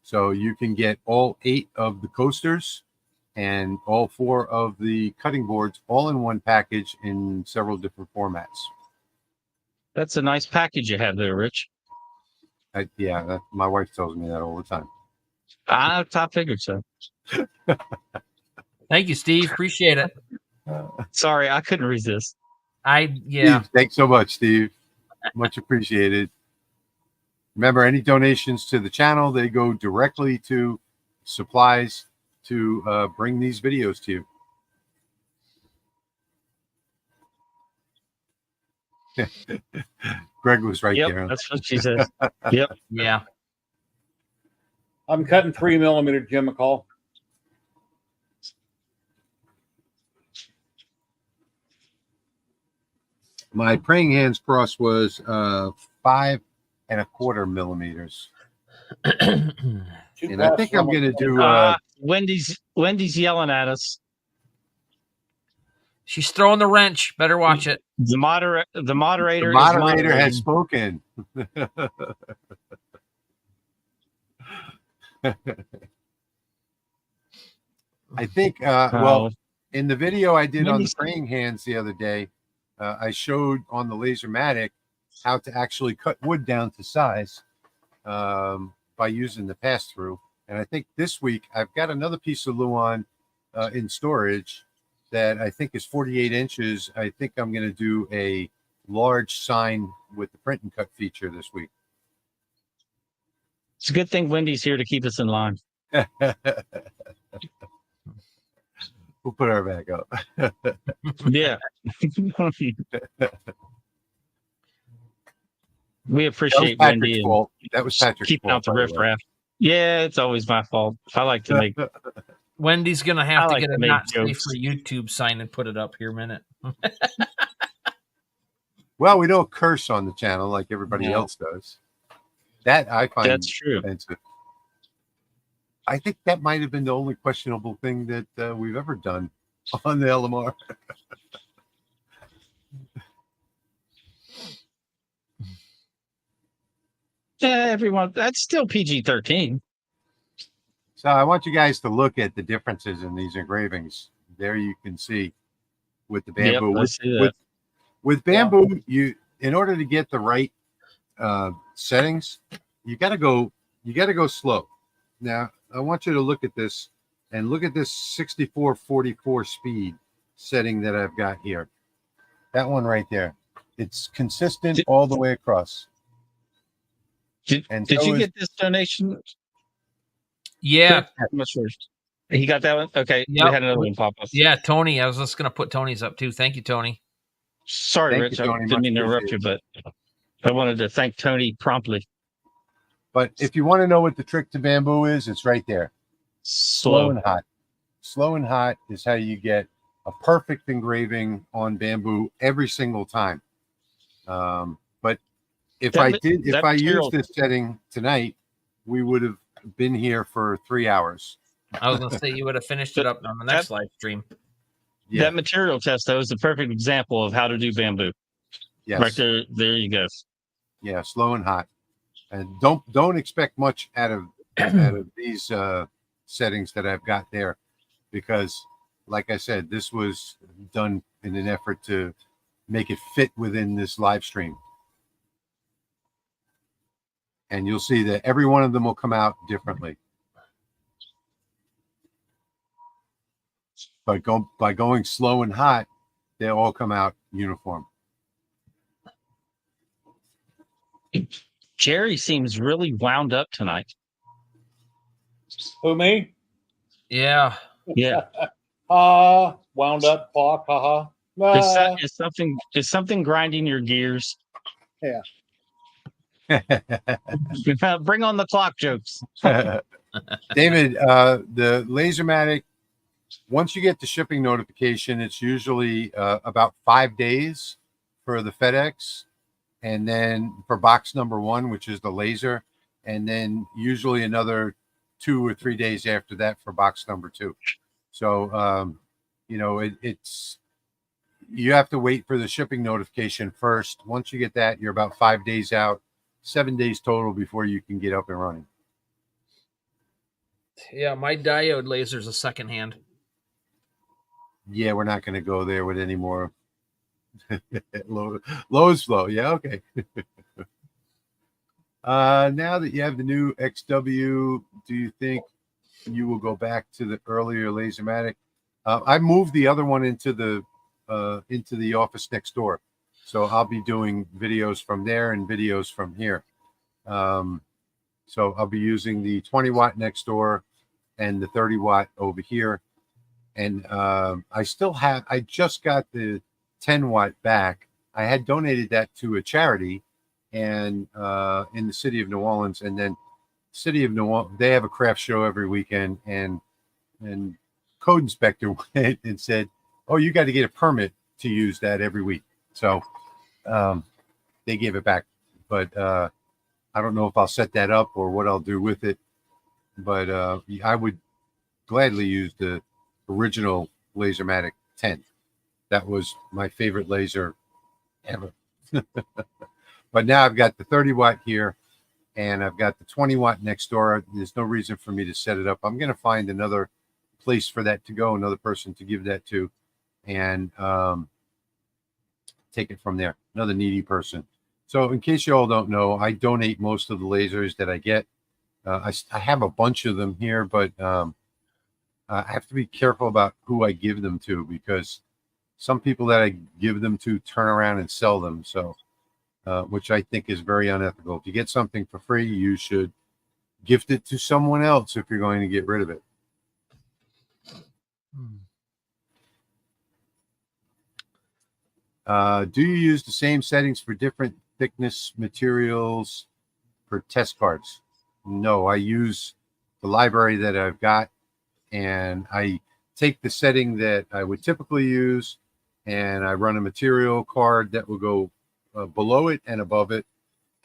So you can get all 8 of the coasters and all 4 of the cutting boards all in one package in several different formats. That's a nice package you have there, Rich. My wife tells me that all the time. I figured so. Thank you, Steve. Appreciate it. Sorry, I couldn't resist. Yeah. Steve, thanks so much, Steve. Much appreciated. Remember, any donations to the channel, they go directly to supplies to bring these videos to you. Greg was right Yep, there. that's what she says. Yep. Yeah. I'm cutting 3mm, Jim McCall. My praying hands cross was 5 1/4 millimeters. And I think I'm going to do. Wendy's yelling at us. She's throwing the wrench. Better watch it. The moderator The moderator has spoken. I think, well, in the video I did on the praying hands the other day, I showed on the Lasermatic how to actually cut wood down to size by using the pass-through. And I think this week I've got another piece of Luan in storage that I think is 48 inches. I think I'm going to do a large sign with the print and cut feature this week. It's a good thing Wendy's here to keep us in line. We'll put our back up. Yeah. We appreciate Wendy and that was Patrick's keeping out the riffraff. Yeah, it's always my fault. I like to make. Wendy's gonna have to get a not safe for YouTube sign and put it up here a minute. Well, we don't curse on the channel like everybody else does. That I find that's true. Offensive. I think that might have been the only questionable thing that we've ever done on the LMR. Yeah, everyone. That's still PG-13. So I want you guys to look at the differences in these engravings. There you can see with the bamboo. Yep, with bamboo, you in order to get the right settings, you got to go slow. Now I want you to look at this and look at this 64-44 speed setting that I've got here. That one right there. It's consistent all the way across. Did you get this donation? Yeah. He got that one? Okay. Yep. We had another one pop up. Yeah, Tony. I was just going to put Tony's up too. Thank you, Tony. Sorry, Rich. I didn't mean to interrupt you, but I wanted to thank Tony promptly. But if you want to know what the trick to bamboo is, it's right there. Slow and hot. Slow and hot is how you get a perfect engraving on bamboo every single time. But if I used this setting tonight, we would have been here for 3 hours. I was going to say you would have finished it up on the next live stream. Yeah. That material test, though, is the perfect example of how to do bamboo. Yes. Right there. There you go. Yeah, slow and hot. And don't expect much out of these settings that I've got there, because like I said, this was done in an effort to make it fit within this live stream. And you'll see that every one of them will come out differently. But by going slow and hot, they'll all come out uniform. Jerry seems really wound up tonight. Who, me? Yeah. Yeah. Wound up, talk, haha. Is something grinding your gears? Yeah. Bring on the clock jokes. David, the Lasermatic, once you get the shipping notification, it's usually about 5 days for the FedEx, and then for box number 1, which is the laser, and then usually another 2 or 3 days after that for box number 2. So, it's you have to wait for the shipping notification first. Once you get that, you're about 5 days out, 7 days total before you can get up and running. Yeah, my diode laser's a second hand. Yeah, we're not going to go there with any more Lowe's flow. Yeah, okay. Now that you have the new XW, do you think you will go back to the earlier Lasermatic? I moved the other one into the office next door, so I'll be doing videos from there and videos from here. So I'll be using the 20 watt next door and the 30 watt over here. And I just got the 10 watt back. I had donated that to a charity and in the city of New Orleans. And then city of New Orleans, they have a craft show every weekend, and code inspector went and said, oh, you got to get a permit to use that every week. So they gave it back. But I don't know if I'll set that up or what I'll do with it. But I would gladly use the original Lasermatic 10. That was my favorite laser ever. But now I've got the 30 watt here, and I've got the 20 watt next door. There's no reason for me to set it up. I'm going to find another place for that to go, another person to give that to, and take it from there. Another needy person. So in case you all don't know, I donate most of the lasers that I get. I have a bunch of them here, but I have to be careful about who I give them to, because some people that I give them to turn around and sell them. So, which I think is very unethical. If you get something for free, you should gift it to someone else if you're going to get rid of it. Do you use the same settings for different thickness materials for test cards? No, I use the library that I've got, and I take the setting that I would typically use, and I run a material card that will go below it and above it,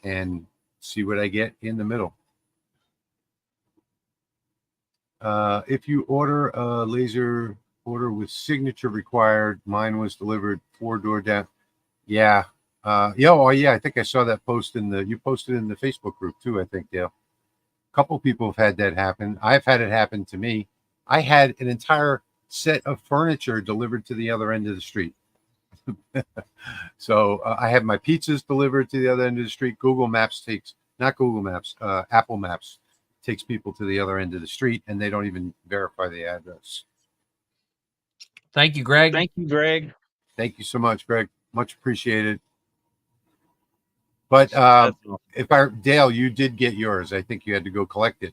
and see what I get in the middle. If you order a laser order with signature required, mine was delivered 4-door down. Yeah. Yeah. I think I saw that post you posted in the Facebook group too, I think, Dale. A couple people have had that happen. I've had it happen to me. I had an entire set of furniture delivered to the other end of the street. So I have my pizzas delivered to the other end of the street. Apple Maps takes people to the other end of the street, and they don't even verify the address. Thank you, Greg. Thank you, Greg. Thank you so much, Greg. Much appreciated. But Dale, you did get yours. I think you had to go collect it.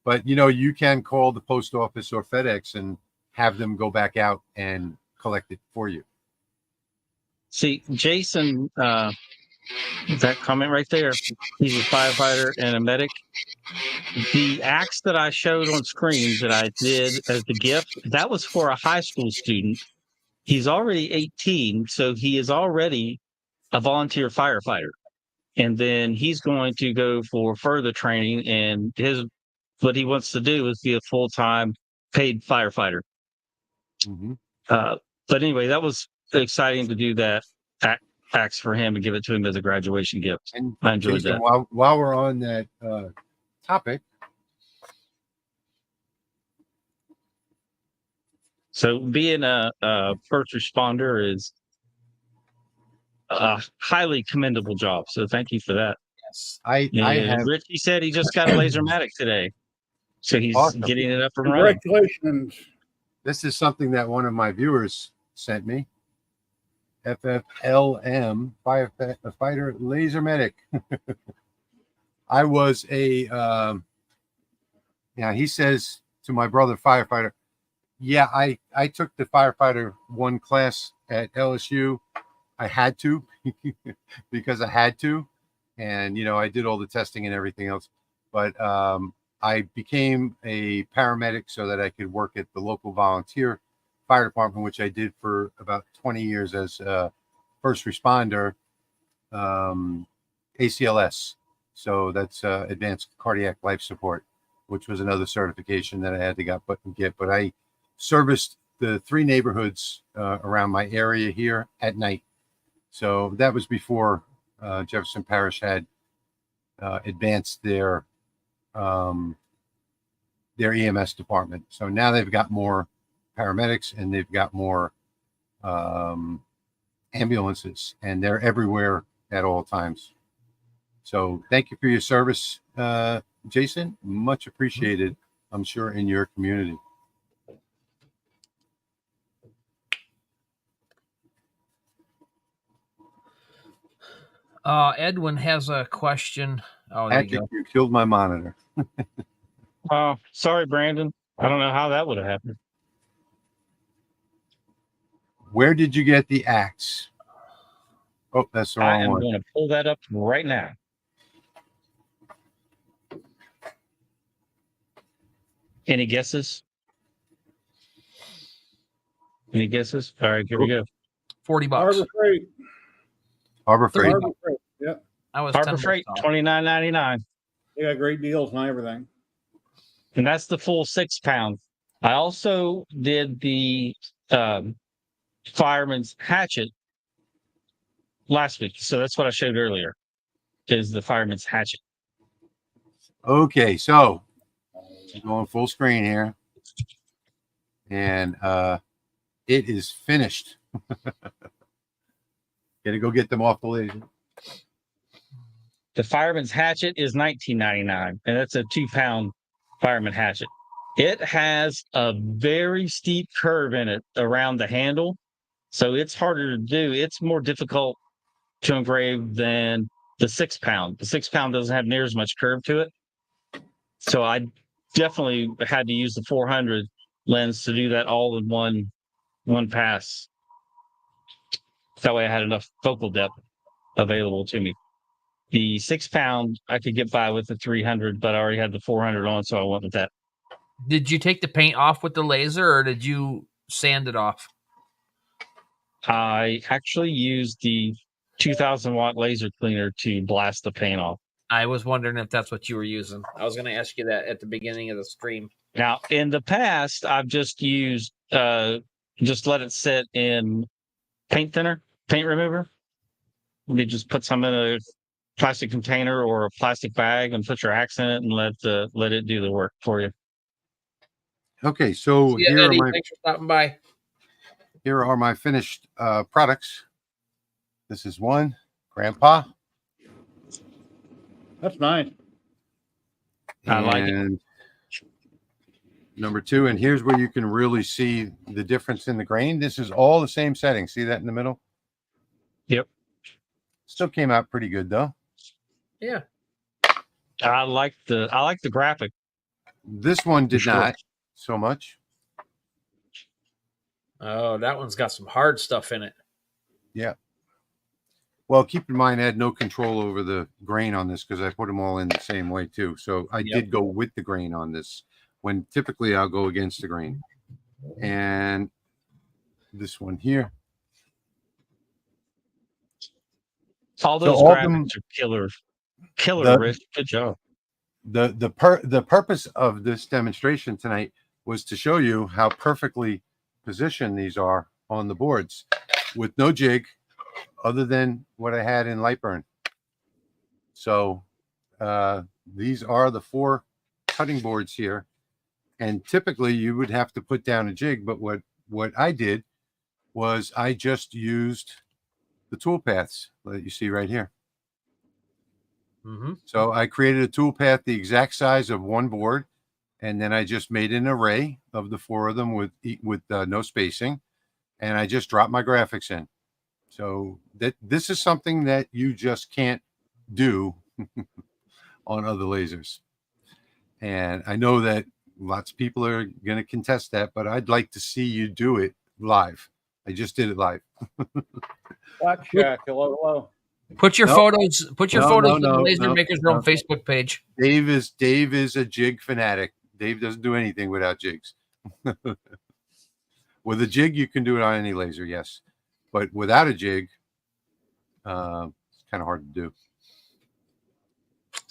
But you can call the post office or FedEx and have them go back out and collect it for you. See, Jason, that comment right there, he's a firefighter and a medic. The axe that I showed on screen that I did as the gift, that was for a high school student. He's already 18, so he is already a volunteer firefighter. And then he's going to go for further training, and what he wants to do is be a full-time paid firefighter. Mm-hmm. But anyway, that was exciting to do that axe for him and give it to him as a graduation gift. And I enjoyed Jason, that. While we're on that topic. So being a first responder is a highly commendable job. So thank you for that. Yes, I have. Richie said he just got a Lasermatic today. So he's Awesome. getting it up and running. Congratulations. This is something that one of my viewers sent me. FFLM, Firefighter Lasermatic. I was he says to my brother, firefighter, yeah, I took the firefighter 1 class at LSU. I had to because I had to. And, I did all the testing and everything else. But I became a paramedic so that I could work at the local volunteer fire department, which I did for about 20 years as a first responder, ACLS. So that's advanced cardiac life support, which was another certification that I had to get. But I serviced the 3 neighborhoods around my area here at night. So that was before Jefferson Parish had advanced their EMS department. So now they've got more paramedics and they've got more ambulances, and they're everywhere at all times. So thank you for your service, Jason. Much appreciated, I'm sure, in your community. Edwin has a question. Oh, there you go. You killed my monitor. Sorry, Brandon. I don't know how that would have happened. Where did you get the axe? Oh, that's the wrong one. I'm going to pull that up right now. Any guesses? Any guesses? All right, here we go. $40. Harbor Freight. Harbor Freight. Harbor Freight. Yeah. I was Harbor Freight, $29.99. They got great deals and everything. And that's the full 6 pound. I also did the fireman's hatchet last week. So that's what I showed earlier, is the fireman's hatchet. Okay, so I'm going full screen here, and it is finished. Gonna go get them off the laser. The fireman's hatchet is $19.99, and that's a 2-pound fireman hatchet. It has a very steep curve in it around the handle, so it's harder to do. It's more difficult to engrave than the 6-pound. The 6-pound doesn't have near as much curve to it, so I definitely had to use the 400 lens to do that all in one pass. That way, I had enough focal depth available to me. The 6-pound I could get by with the 300, but I already had the 400 on, so I went with that. Did you take the paint off with the laser, or did you sand it off? I actually used the 2,000-watt laser cleaner to blast the paint off. I was wondering if that's what you were using. I was going to ask you that at the beginning of the stream. Now, in the past, I've just used, just let it sit in paint thinner, paint remover. You just put some in a plastic container or a plastic bag and put your axe in it and let it do the work for you. Okay, so Yeah, Eddie, thanks for stopping by. Here are my finished products. This is one, Grandpa. That's nice. I like it. And number 2, and here's where you can really see the difference in the grain. This is all the same setting. See that in the middle? Yep. Still came out pretty good though. Yeah. I like the graphic. This one did not so much. Oh, that one's got some hard stuff in it. Yeah. Well, keep in mind I had no control over the grain on this because I put them all in the same way too. So I did go with the grain on this when typically I'll go against the grain. And this one here. All those graphics are killer, Rich. Good job. The purpose of this demonstration tonight was to show you how perfectly positioned these are on the boards with no jig other than what I had in Lightburn. So these are the 4 cutting boards here, and typically you would have to put down a jig, but what I did was I just used the tool paths that you see right here. So I created a tool path the exact size of one board, and then I just made an array of the 4 of them with no spacing, and I just dropped my graphics in. So this is something that you just can't do on other lasers. And I know that lots of people are going to contest that, but I'd like to see you do it live. I just did it live. Black Shack, hello. Put your photos. Put your photos on the Laser Makers Realm Facebook page. Dave is a jig fanatic. Dave doesn't do anything without jigs. With a jig, you can do it on any laser, yes, but without a jig, it's kind of hard to do.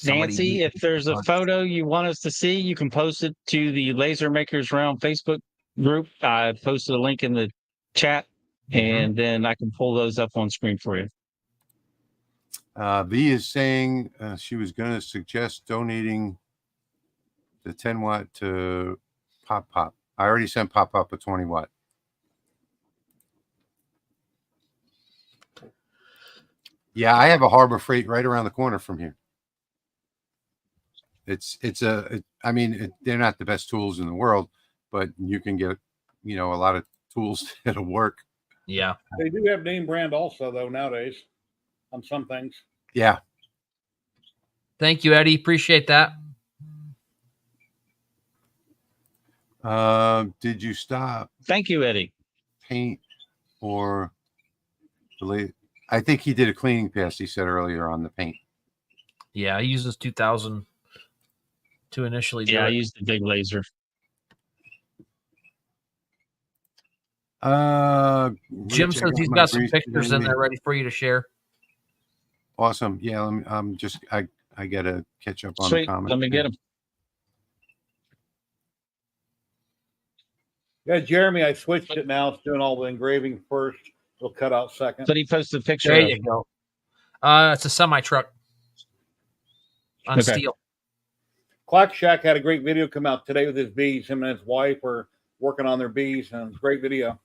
Nancy, if there's a photo you want us to see, you can post it to the Laser Makers Realm Facebook group. I posted a link in the chat, and then I can pull those up on screen for you. V is saying she was going to suggest donating the 10 watt to Pop. I already sent Pop a 20 watt. Yeah, I have a Harbor Freight right around the corner from here. I mean, they're not the best tools in the world, but you can get, a lot of tools that'll work. Yeah. They do have name brand also, though, nowadays on some things. Yeah. Thank you, Eddie. Appreciate that. Did you stop? Thank you, Eddie. Paint or delete? I think he did a cleaning pass, he said earlier, on the paint. Yeah, I used this 2000 to initially do it. I used the big laser. Jim says he's got some pictures in there ready for you to share. Awesome. Yeah, I gotta catch up on the comments. Let me get them. Yeah, Jeremy, I switched it now. It's doing all the engraving first. It'll cut out second. But he posted a picture There of. you go. It's a semi truck on Okay. steel. Clock Shack had a great video come out today with his bees. Him and his wife were working on their bees, and it's a great video.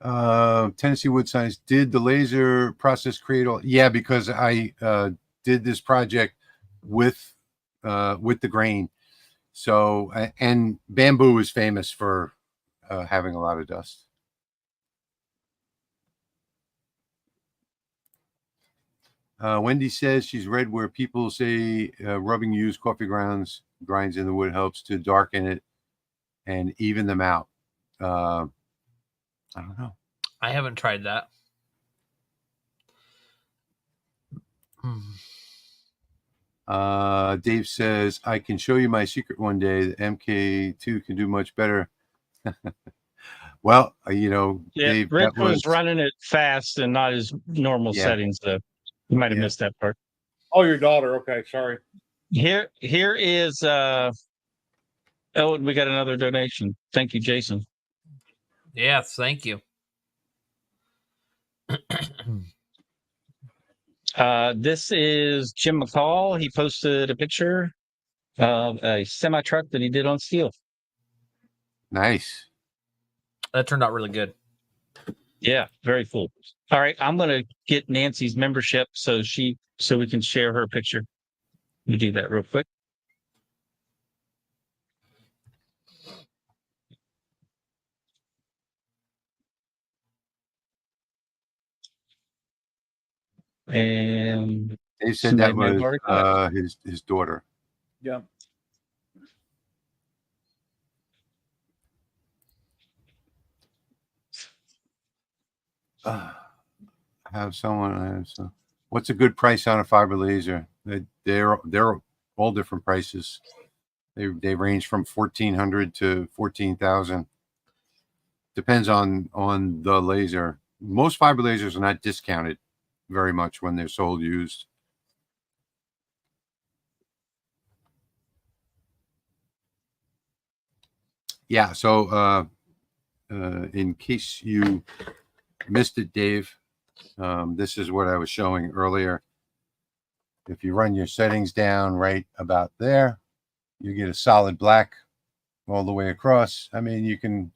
Tennessee Wood Signs, did the laser process create all? Yeah, because I did this project with the grain. So, and bamboo is famous for having a lot of dust. Wendy says she's read where people say rubbing used coffee grinds in the wood helps to darken it and even them out. I don't know. I haven't tried that. Dave says, I can show you my secret one day. The MK2 can do much better. Well, Yeah, Dave, Rick that was running it fast and not his normal settings, though. You might have missed that part. Oh, your daughter. Okay, sorry. Here is oh, we got another donation. Thank you, Jason. Yeah, thank you. This is Jim McCall. He posted a picture of a semi truck that he did on steel. nice. That turned out really good. Yeah, very cool. All right, I'm gonna get Nancy's membership so we can share her picture. Let me do that real quick. And Dave said that somebody may have already got was his daughter. Yeah. Have someone. What's a good price on a fiber laser? They're all different prices. They range from 1,400 to 14,000. Depends on the laser. Most fiber lasers are not discounted very much when they're sold used. Yeah. So in case you missed it, Dave, this is what I was showing earlier. If you run your settings down right about there, you get a solid black all the way across. I mean, you can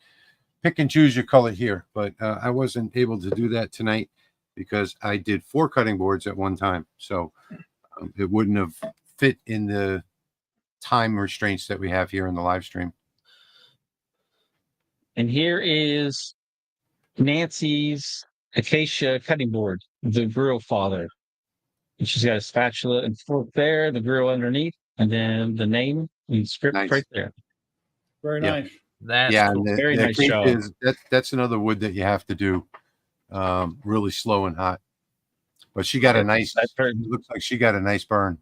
pick and choose your color here, but I wasn't able to do that tonight because I did 4 cutting boards at one time. So it wouldn't have fit in the time restraints that we have here in the live stream. And here is Nancy's acacia cutting board, the grill father. And she's got a spatula and fork there, the grill underneath, and then the name and script right there. Very Yeah. nice. That's cool. And Very nice job. That's another wood that you have to do really slow and hot. But she got a nice. It looks like she got a nice burn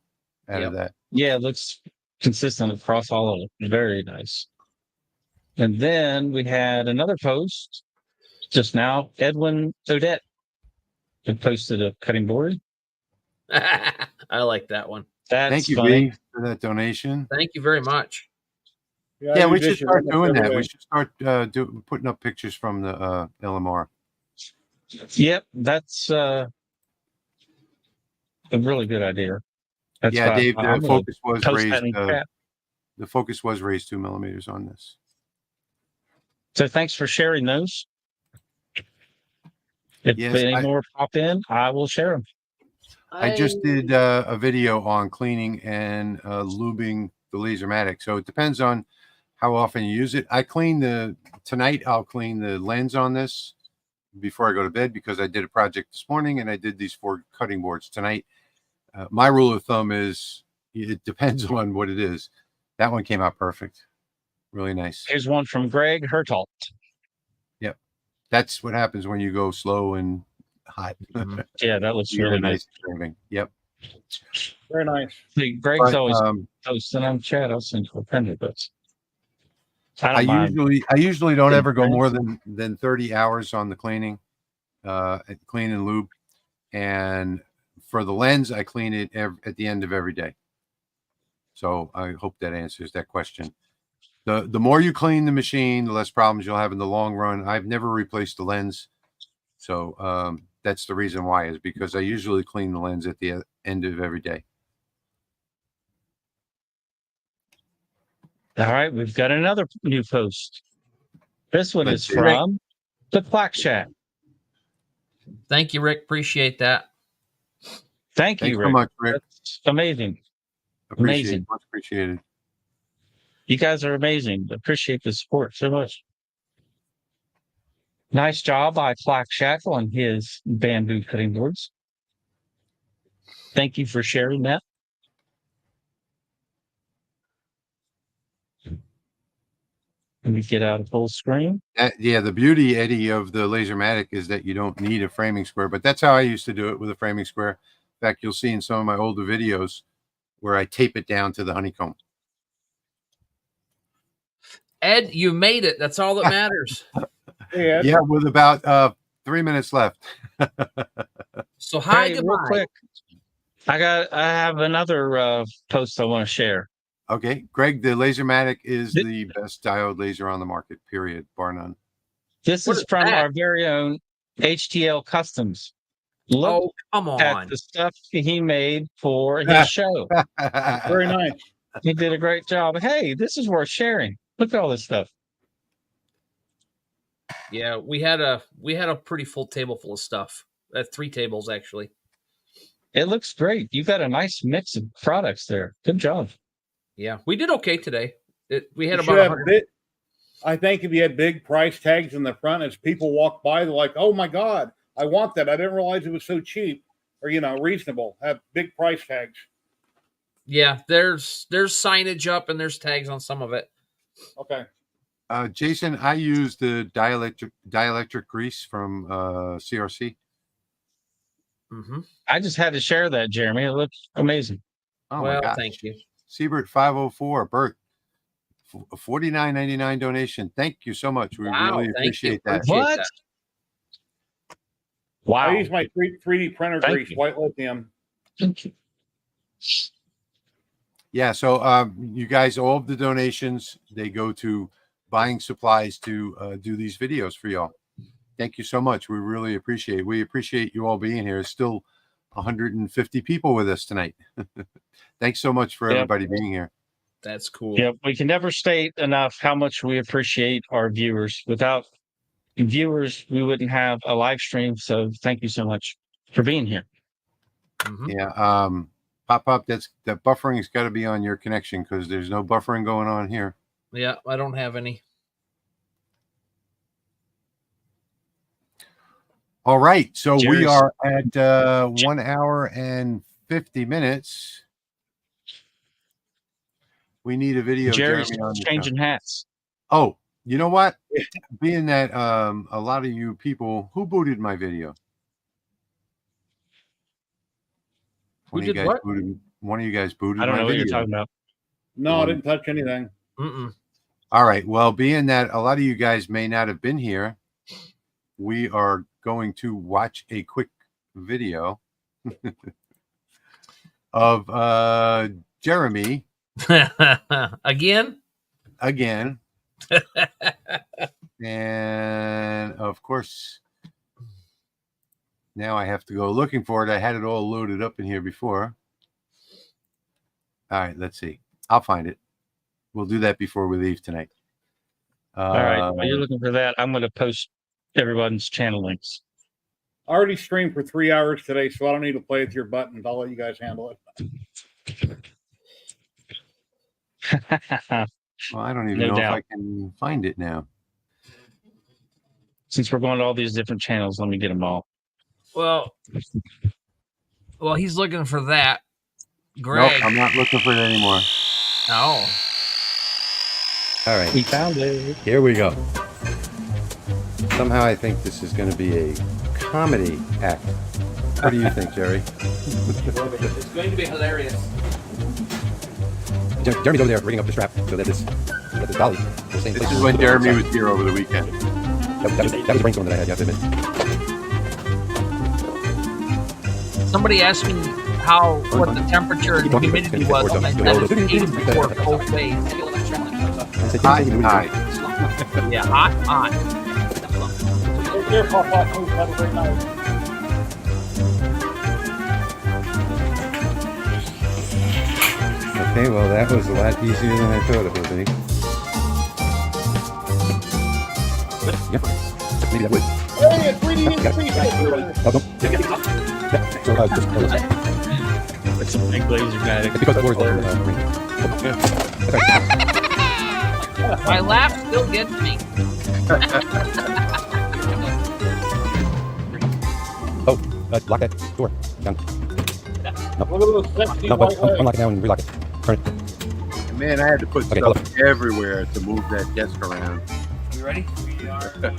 out of that. Yeah, it looks consistent across all of it. Very nice. And then we had another post just now. Edwin Odette had posted a cutting board. I like that one. That's Thank you, funny. B, for that donation. Thank you very much. Yeah, we should start doing that. We should start putting up pictures from the LMR. Yep, that's a really good idea. That's Yeah, Dave, the focus was post raised. that in chat. The focus was raised 2 millimeters on this. So thanks for sharing those. If any more pop in, I will share them. I just did a video on cleaning and lubing the Lasermatic. So it depends on how often you use it. Tonight I'll clean the lens on this before I go to bed because I did a project this morning and I did these 4 cutting boards tonight. My rule of thumb is it depends on what it is. That one came out perfect. Really nice. Here's one from Greg Hertalt. Yep. That's what happens when you go slow and hot. Yeah, that looks really nice. Yep. Very nice. See, Greg's always posting on chat. I'll send you a friend of this. I usually don't ever go more than 30 hours on the cleaning, clean and lube. And for the lens, I clean it at the end of every day. So I hope that answers that question. The more you clean the machine, the less problems you'll have in the long run. I've never replaced the lens, so that's the reason why, is because I usually clean the lens at the end of every day. All right, we've got another new post. This one Let's is see. from the Clack Shack. Thank you, Rick. Appreciate that. Thank Thanks you, so Rick. much, Rick. That's amazing. Amazing. Much appreciated. You guys are amazing. Appreciate the support so much. Nice job by Clack Shack on his bamboo cutting boards. Thank you for sharing that. Let me get out of full screen. Yeah, the beauty, Eddie, of the Lasermatic is that you don't need a framing square, but that's how I used to do it with a framing square. In fact, you'll see in some of my older videos where I tape it down to the honeycomb. Ed, you made it. That's all that matters. Yeah. Yeah, with about 3 minutes left. So hi, Hey, goodbye. real quick. I have another post I want to share. Okay, Greg, the Lasermatic is the best diode laser on the market, period, bar none. This What is is from that? our very own HTL Customs. Look Oh, come at on. the stuff he made for his show. Very nice. He did a great job. Hey, this is worth sharing. Look at all this stuff. Yeah, we had a pretty full table full of stuff. 3 tables actually. It looks great. You got a nice mix of products there. Good job. Yeah, we did okay today. We had You about should have 100. I think if you had big price tags in the front, as people walk by, they're like, "Oh my God, I want that! I didn't realize it was so cheap or reasonable." Have big price tags. Yeah, there's signage up and there's tags on some of it. Okay. Jason, I use the dielectric grease from CRC. Mm-hmm. I just had to share that, Jeremy. It looks amazing. Oh Well, my gosh. thank you. Siebert 504, Bert, $49.99 donation. Thank you so much. We Wow, really thank appreciate you. that. Appreciate What? that. Wow. I use my 3D printer Thank grease, you. white lithium. Thank you. Yeah, so you guys, all of the donations, they go to buying supplies to do these videos for y'all. Thank you so much. We really appreciate it. We appreciate you all being here. There's still 150 people with us tonight. Thanks so much for everybody being here. That's cool. Yeah, we can never state enough how much we appreciate our viewers. Without viewers, we wouldn't have a live stream. So thank you so much for being here. Mm-hmm. Yeah, Pop Up, that buffering's got to be on your connection because there's no buffering going on here. Yeah, I don't have any. All right, so we Cheers. are at 1 hour and 50 minutes. We need a video, Jerry's Jeremy, on the changing show. hats. Oh, you know what? Being that a lot of you people who booted my video. Who did what? One of you guys booted I don't my know what video. you're talking about. No, I didn't touch anything. Mm-mm. All right. Well, being that a lot of you guys may not have been here, we are going to watch a quick video of Jeremy Again? And of course, now I have to go looking for it. I had it all loaded up in here before. All right, let's see. I'll find it. We'll do that before we leave tonight. All right. While you're looking for that, I'm going to post everyone's channel links. I already streamed for 3 hours today, so I don't need to play with your buttons. I'll let you guys handle it. Well, I don't even No know doubt. if I can find it now. Since we're going to all these different channels, let me get them all. Well, he's looking for that. Greg. Nope, I'm not looking for it anymore. Oh. All right, We found it. here we go. Somehow I think this is going to be a comedy act. What do you think, Jerry? It's going to be hilarious. Jeremy's over there rigging up the strap so that this dolly will stay in This place. is when Jeremy was here over the weekend. That was a brainstorm that I had, you have to admit. Somebody asked me what the temperature and humidity was, and I said it's 84 both ways. I said, Hot, Jimmy, you hot. Yeah, hot. Take care, Papa. Have a great night. Okay, well, that was a lot easier than I thought it would be. Yep. Maybe that would. Hey, it's 3D increase. Oh, no. Yeah. So, just close it. It's a big laser guy. It's because the door's open. That's right. My laugh still gets me. Oh, lock that door. Done. Look at those sexy No, white legs. unlock it now and relock it. Turn it. Man, I had to put Okay, stuff everywhere to move that desk around. You ready? We are. Get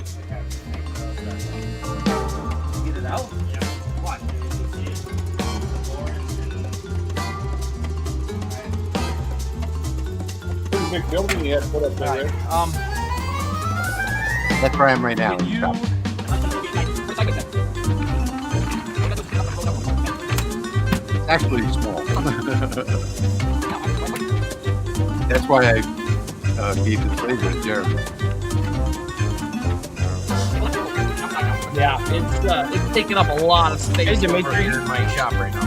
it out? Yeah. What? Pretty big building you had to put up there. Right? That's where I am right now. Can you? It's actually small. That's why I gave this laser to Jeremy. Yeah, it's taking up a lot of space Hey, over Dimitri. here in my shop right now.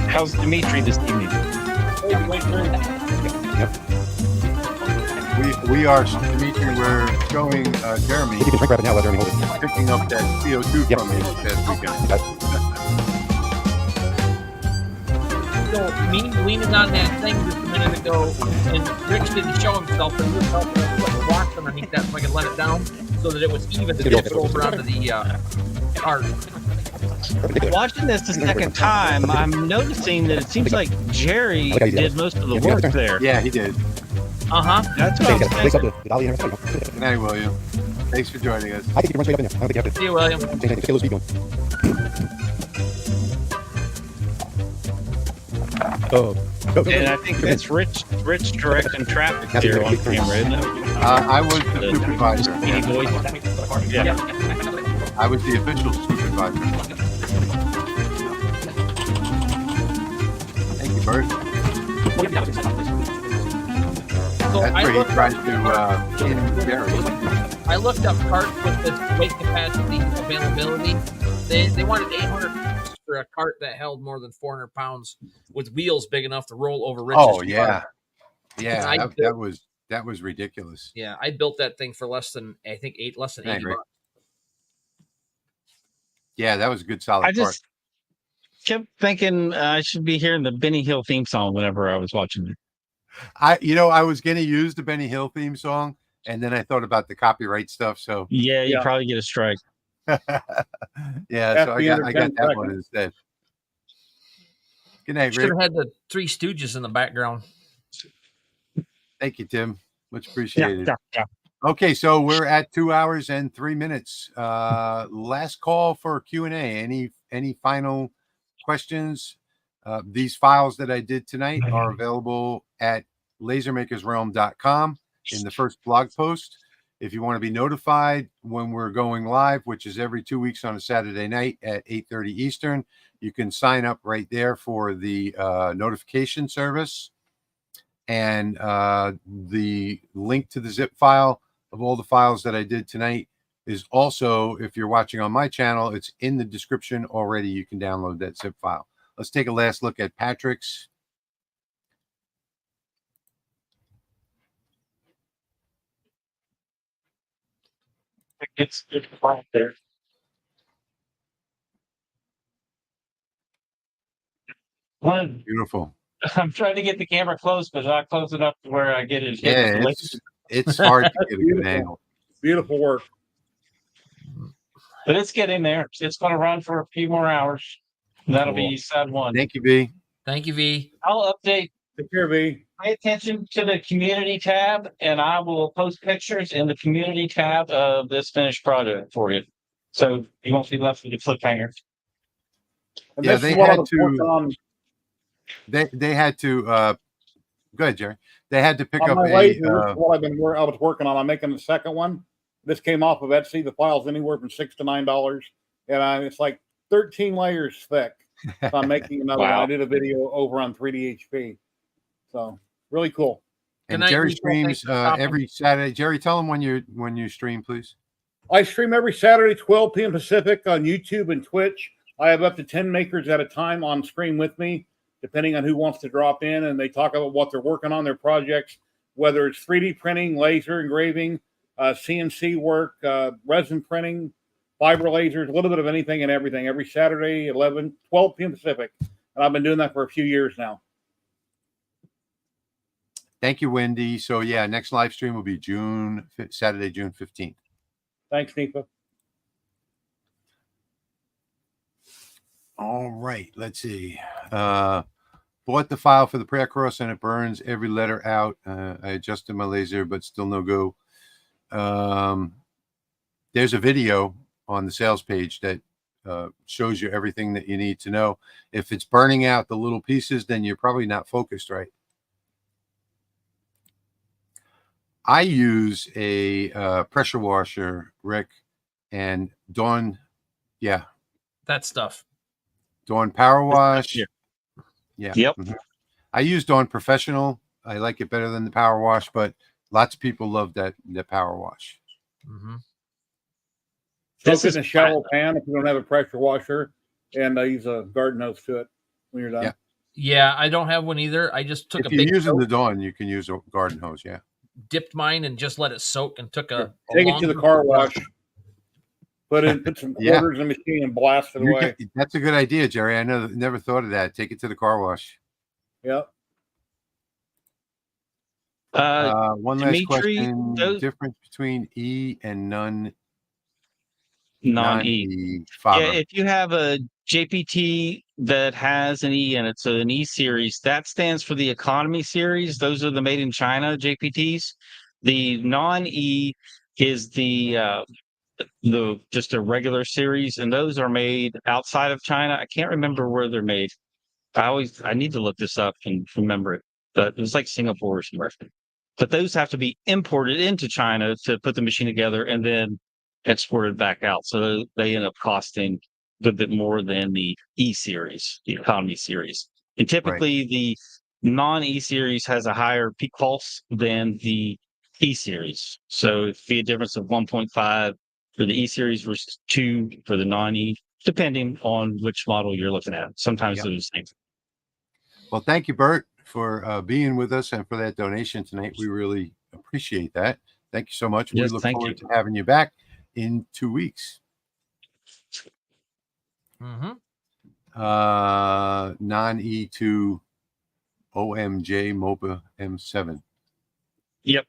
How's Dimitri this evening? Hey, wait, We are, Dimitri, we're showing Jeremy If you can shrink wrap it now, Jeremy, hold it. picking up that CO2 Yep. from me this past weekend. So me leaning on that thing just a minute ago, and Rich didn't show himself, and we were helping him put the blocks underneath that so I could let it down so that it was even to get over onto the cart. Watching this the second time, I'm noticing that it seems like Jerry did most of the work there. Yeah, he did. That's what Okay, I was you gotta place up thinking. the dolly in there. Good night, William. Thanks for joining us. I think you can run straight up in there. I don't think you have to See you, William. change anything. Just get a little speed going. Oh. Go, go, And go. I think that's Rich directing traffic there on camera, isn't it? I was the supervisor. Speedy voice. Yeah. I was the official supervisor. Thank you, Bert. So That's I where he looked, tried to get Jerry. I looked up carts with the weight capacity availability. They wanted 800 pounds for a cart that held more than 400 pounds with wheels big enough to roll over Rich's Oh yeah, cart. yeah. I That was ridiculous. Yeah, I built that thing for less than Yeah, 80 great. bucks. Yeah, that was a good solid I just kept thinking I should be hearing the Benny Hill theme song whenever I was watching it. part. I was going to use the Benny Hill theme song, and then I thought about the copyright stuff. So Yeah, you Yeah. probably get a strike. yeah, so Happy I got under that 10 one seconds. instead. Good night, Should Rick. have had the Three Stooges in the background. Thank you, Tim. Much apprecited. Yeah. Okay, so we're at 2 hours and 3 minutes. Last call for Q&A. Any final questions? These files that I did tonight are available at lasermakersrealm.com in the first blog post. If you want to be notified when we're going live, which is every 2 weeks on a Saturday night at 8:30 Eastern, you can sign up right there for the notification service. And the link to the zip file of all the files that I did tonight is also, if you're watching on my channel, it's in the description already. You can download that zip file. Let's take a last look at Patrick's. It's right there. One, Beautiful. I'm trying to get the camera close, but not close enough to where I get it. Yeah, it's hard to get a good angle. Beautiful work. But it's getting there. It's going to run for a few more hours. That'll Cool. be side one. Thank you, B. Thank you, V. I'll update. Take care, V. Pay attention to the community tab, and I will post pictures in the community tab of this finished project for you. So you won't be left with a cliffhanger. And Yeah, this they is what I had was to- working on They had to go ahead, Jerry. They had to pick on up my a laser. This is what I was working on. I'm making the second one. This came off of Etsy. The file's anywhere from $6 to $9, and it's like 13 layers thick. So I'm making another one. Wow. I did a video over on 3D HP. So really cool. And night, Jerry people. Thanks streams for stopping. every Saturday. Jerry, tell them when you stream, please. I stream every Saturday, 12 p.m. Pacific on YouTube and Twitch. I have up to 10 makers at a time on screen with me, depending on who wants to drop in, and they talk about what they're working on, their projects, whether it's 3D printing, laser engraving, CNC work, resin printing, fiber lasers, a little bit of anything and everything. Every Saturday, 12 p.m. Pacific, and I've been doing that for a few years now. Thank you, Wendy. So yeah, next live stream will be Saturday, June 15th. Thanks, Nifa. All right, let's see. Bought the file for the prayer cross and it burns every letter out. I adjusted my laser, but still no go. There's a video on the sales page that shows you everything that you need to know. If it's burning out the little pieces, then you're probably not focused right. I use a pressure washer, Rick, and Dawn. Yeah, That stuff. Dawn Power Wash. Yeah. Yep. Mm-hmm. I use Dawn Professional. I like it better than the Power Wash, but lots of people love the Power Wash. Mm-hmm. Soak it in a shallow pan if you don't have a pressure washer, and use a garden hose to it when you're done. Yeah. Yeah, I don't have one either. I just took If a you're big using soak, the Dawn, you can use a garden hose. Yeah. dipped mine and just let it soak and took a Take it to the car wash. Put some Yeah. quarters in the machine and blast it away. That's a good idea, Jerry. I never thought of that. Take it to the car wash. Yep. One last Dimitri, question. Difference between E and non-E. fiber. Yeah, if you have a JPT that has an E in it, so an E series, that stands for the economy series. Those are the made in China JPTs. The non-E is the just a regular series, and those are made outside of China. I can't remember where they're made. I need to look this up and remember it. But it was like Singapore or somewhere. But those have to be imported into China to put the machine together and then exported back out. So they end up costing a bit more than the E series, the economy series. And typically the non-E series has a higher peak pulse than the E series. So it'd be a difference of 1.5 for the E series versus 2 for the non-E, depending on which model you're looking at. Sometimes they're the same. Well, thank you, Bert, for being with us and for that donation tonight. We really appreciate that. Thank you so much. Yes, we look thank forward you. to having you back in 2 weeks. Mm-hmm. Non-E2 OMJ MOPA M7. Yep.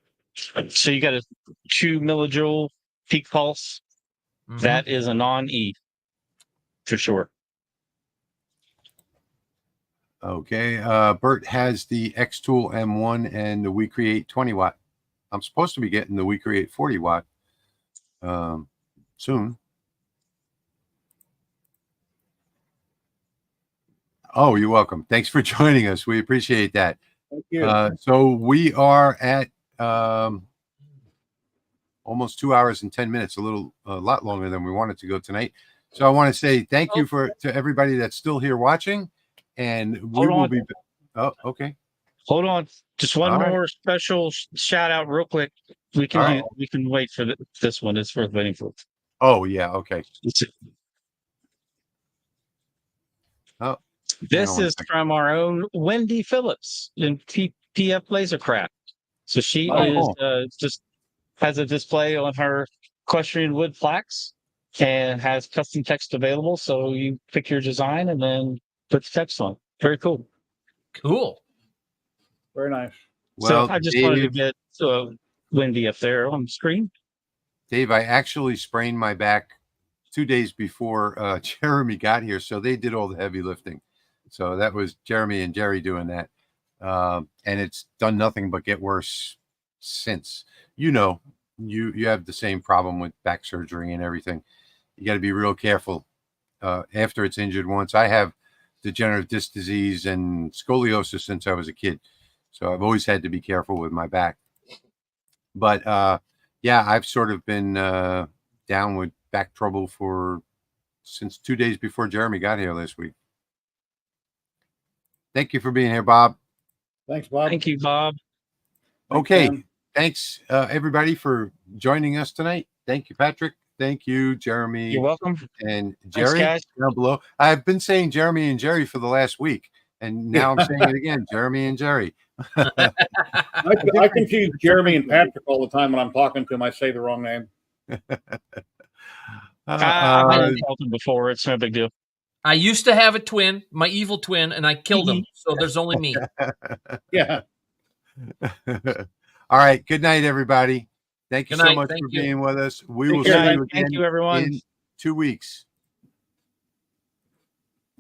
So you got a 2 millijoule peak pulse. Mm-hmm. That is a non-E for sure. Okay. Bert has the X-Tool M1 and the WeCreate 20 watt. I'm supposed to be getting the WeCreate 40 watt soon. Oh, you're welcome. Thanks for joining us. We appreciate that. Thank you. So we are at almost 2 hours and 10 minutes, a lot longer than we wanted to go tonight. So I want to say thank you to everybody that's still here watching, and we will be. Oh, okay. Hold on, just one more special shout out, real quick. We can wait for this one. It's worth waiting for. Oh yeah, okay. Oh, this is from our own Wendy Phillips in PF Lasercraft. So she just has a display on her equestrian wood plaques and has custom text available. So you pick your design and then put the text on. Very cool. Cool. Very nice. Well, so I just wanted to get Wendy up there on the screen. Dave, I actually sprained my back 2 days before Jeremy got here, so they did all the heavy lifting. So that was Jeremy and Jerry doing that, and it's done nothing but get worse since. You know, you have the same problem with back surgery and everything. You got to be real careful after it's injured once. I have degenerative disc disease and scoliosis since I was a kid, so I've always had to be careful with my back. But yeah, I've sort of been down with back trouble since 2 days before Jeremy got here last week. Thank you for being here, Bob. Thanks, Bob. Thank you, Bob. Okay. man. Thanks, everybody, for joining us tonight. Thank you, Patrick. Thank you, Jeremy. You're welcome. And Thanks, Jerry guys. down below. I've been saying Jeremy and Jerry for the last week, and now I'm saying it again, Jeremy and Jerry. I confuse Jeremy and Patrick all the time when I'm talking to them. I say the wrong name. I've been insulted before. It's no big deal. I used to have a twin, my evil twin, and I killed him. So there's only me. Yeah. All right. Good night, everybody. Thank you Good so night. much Thank for you. being with us. We Take will care. see Good night. you again Thank you, everyone. in 2 weeks.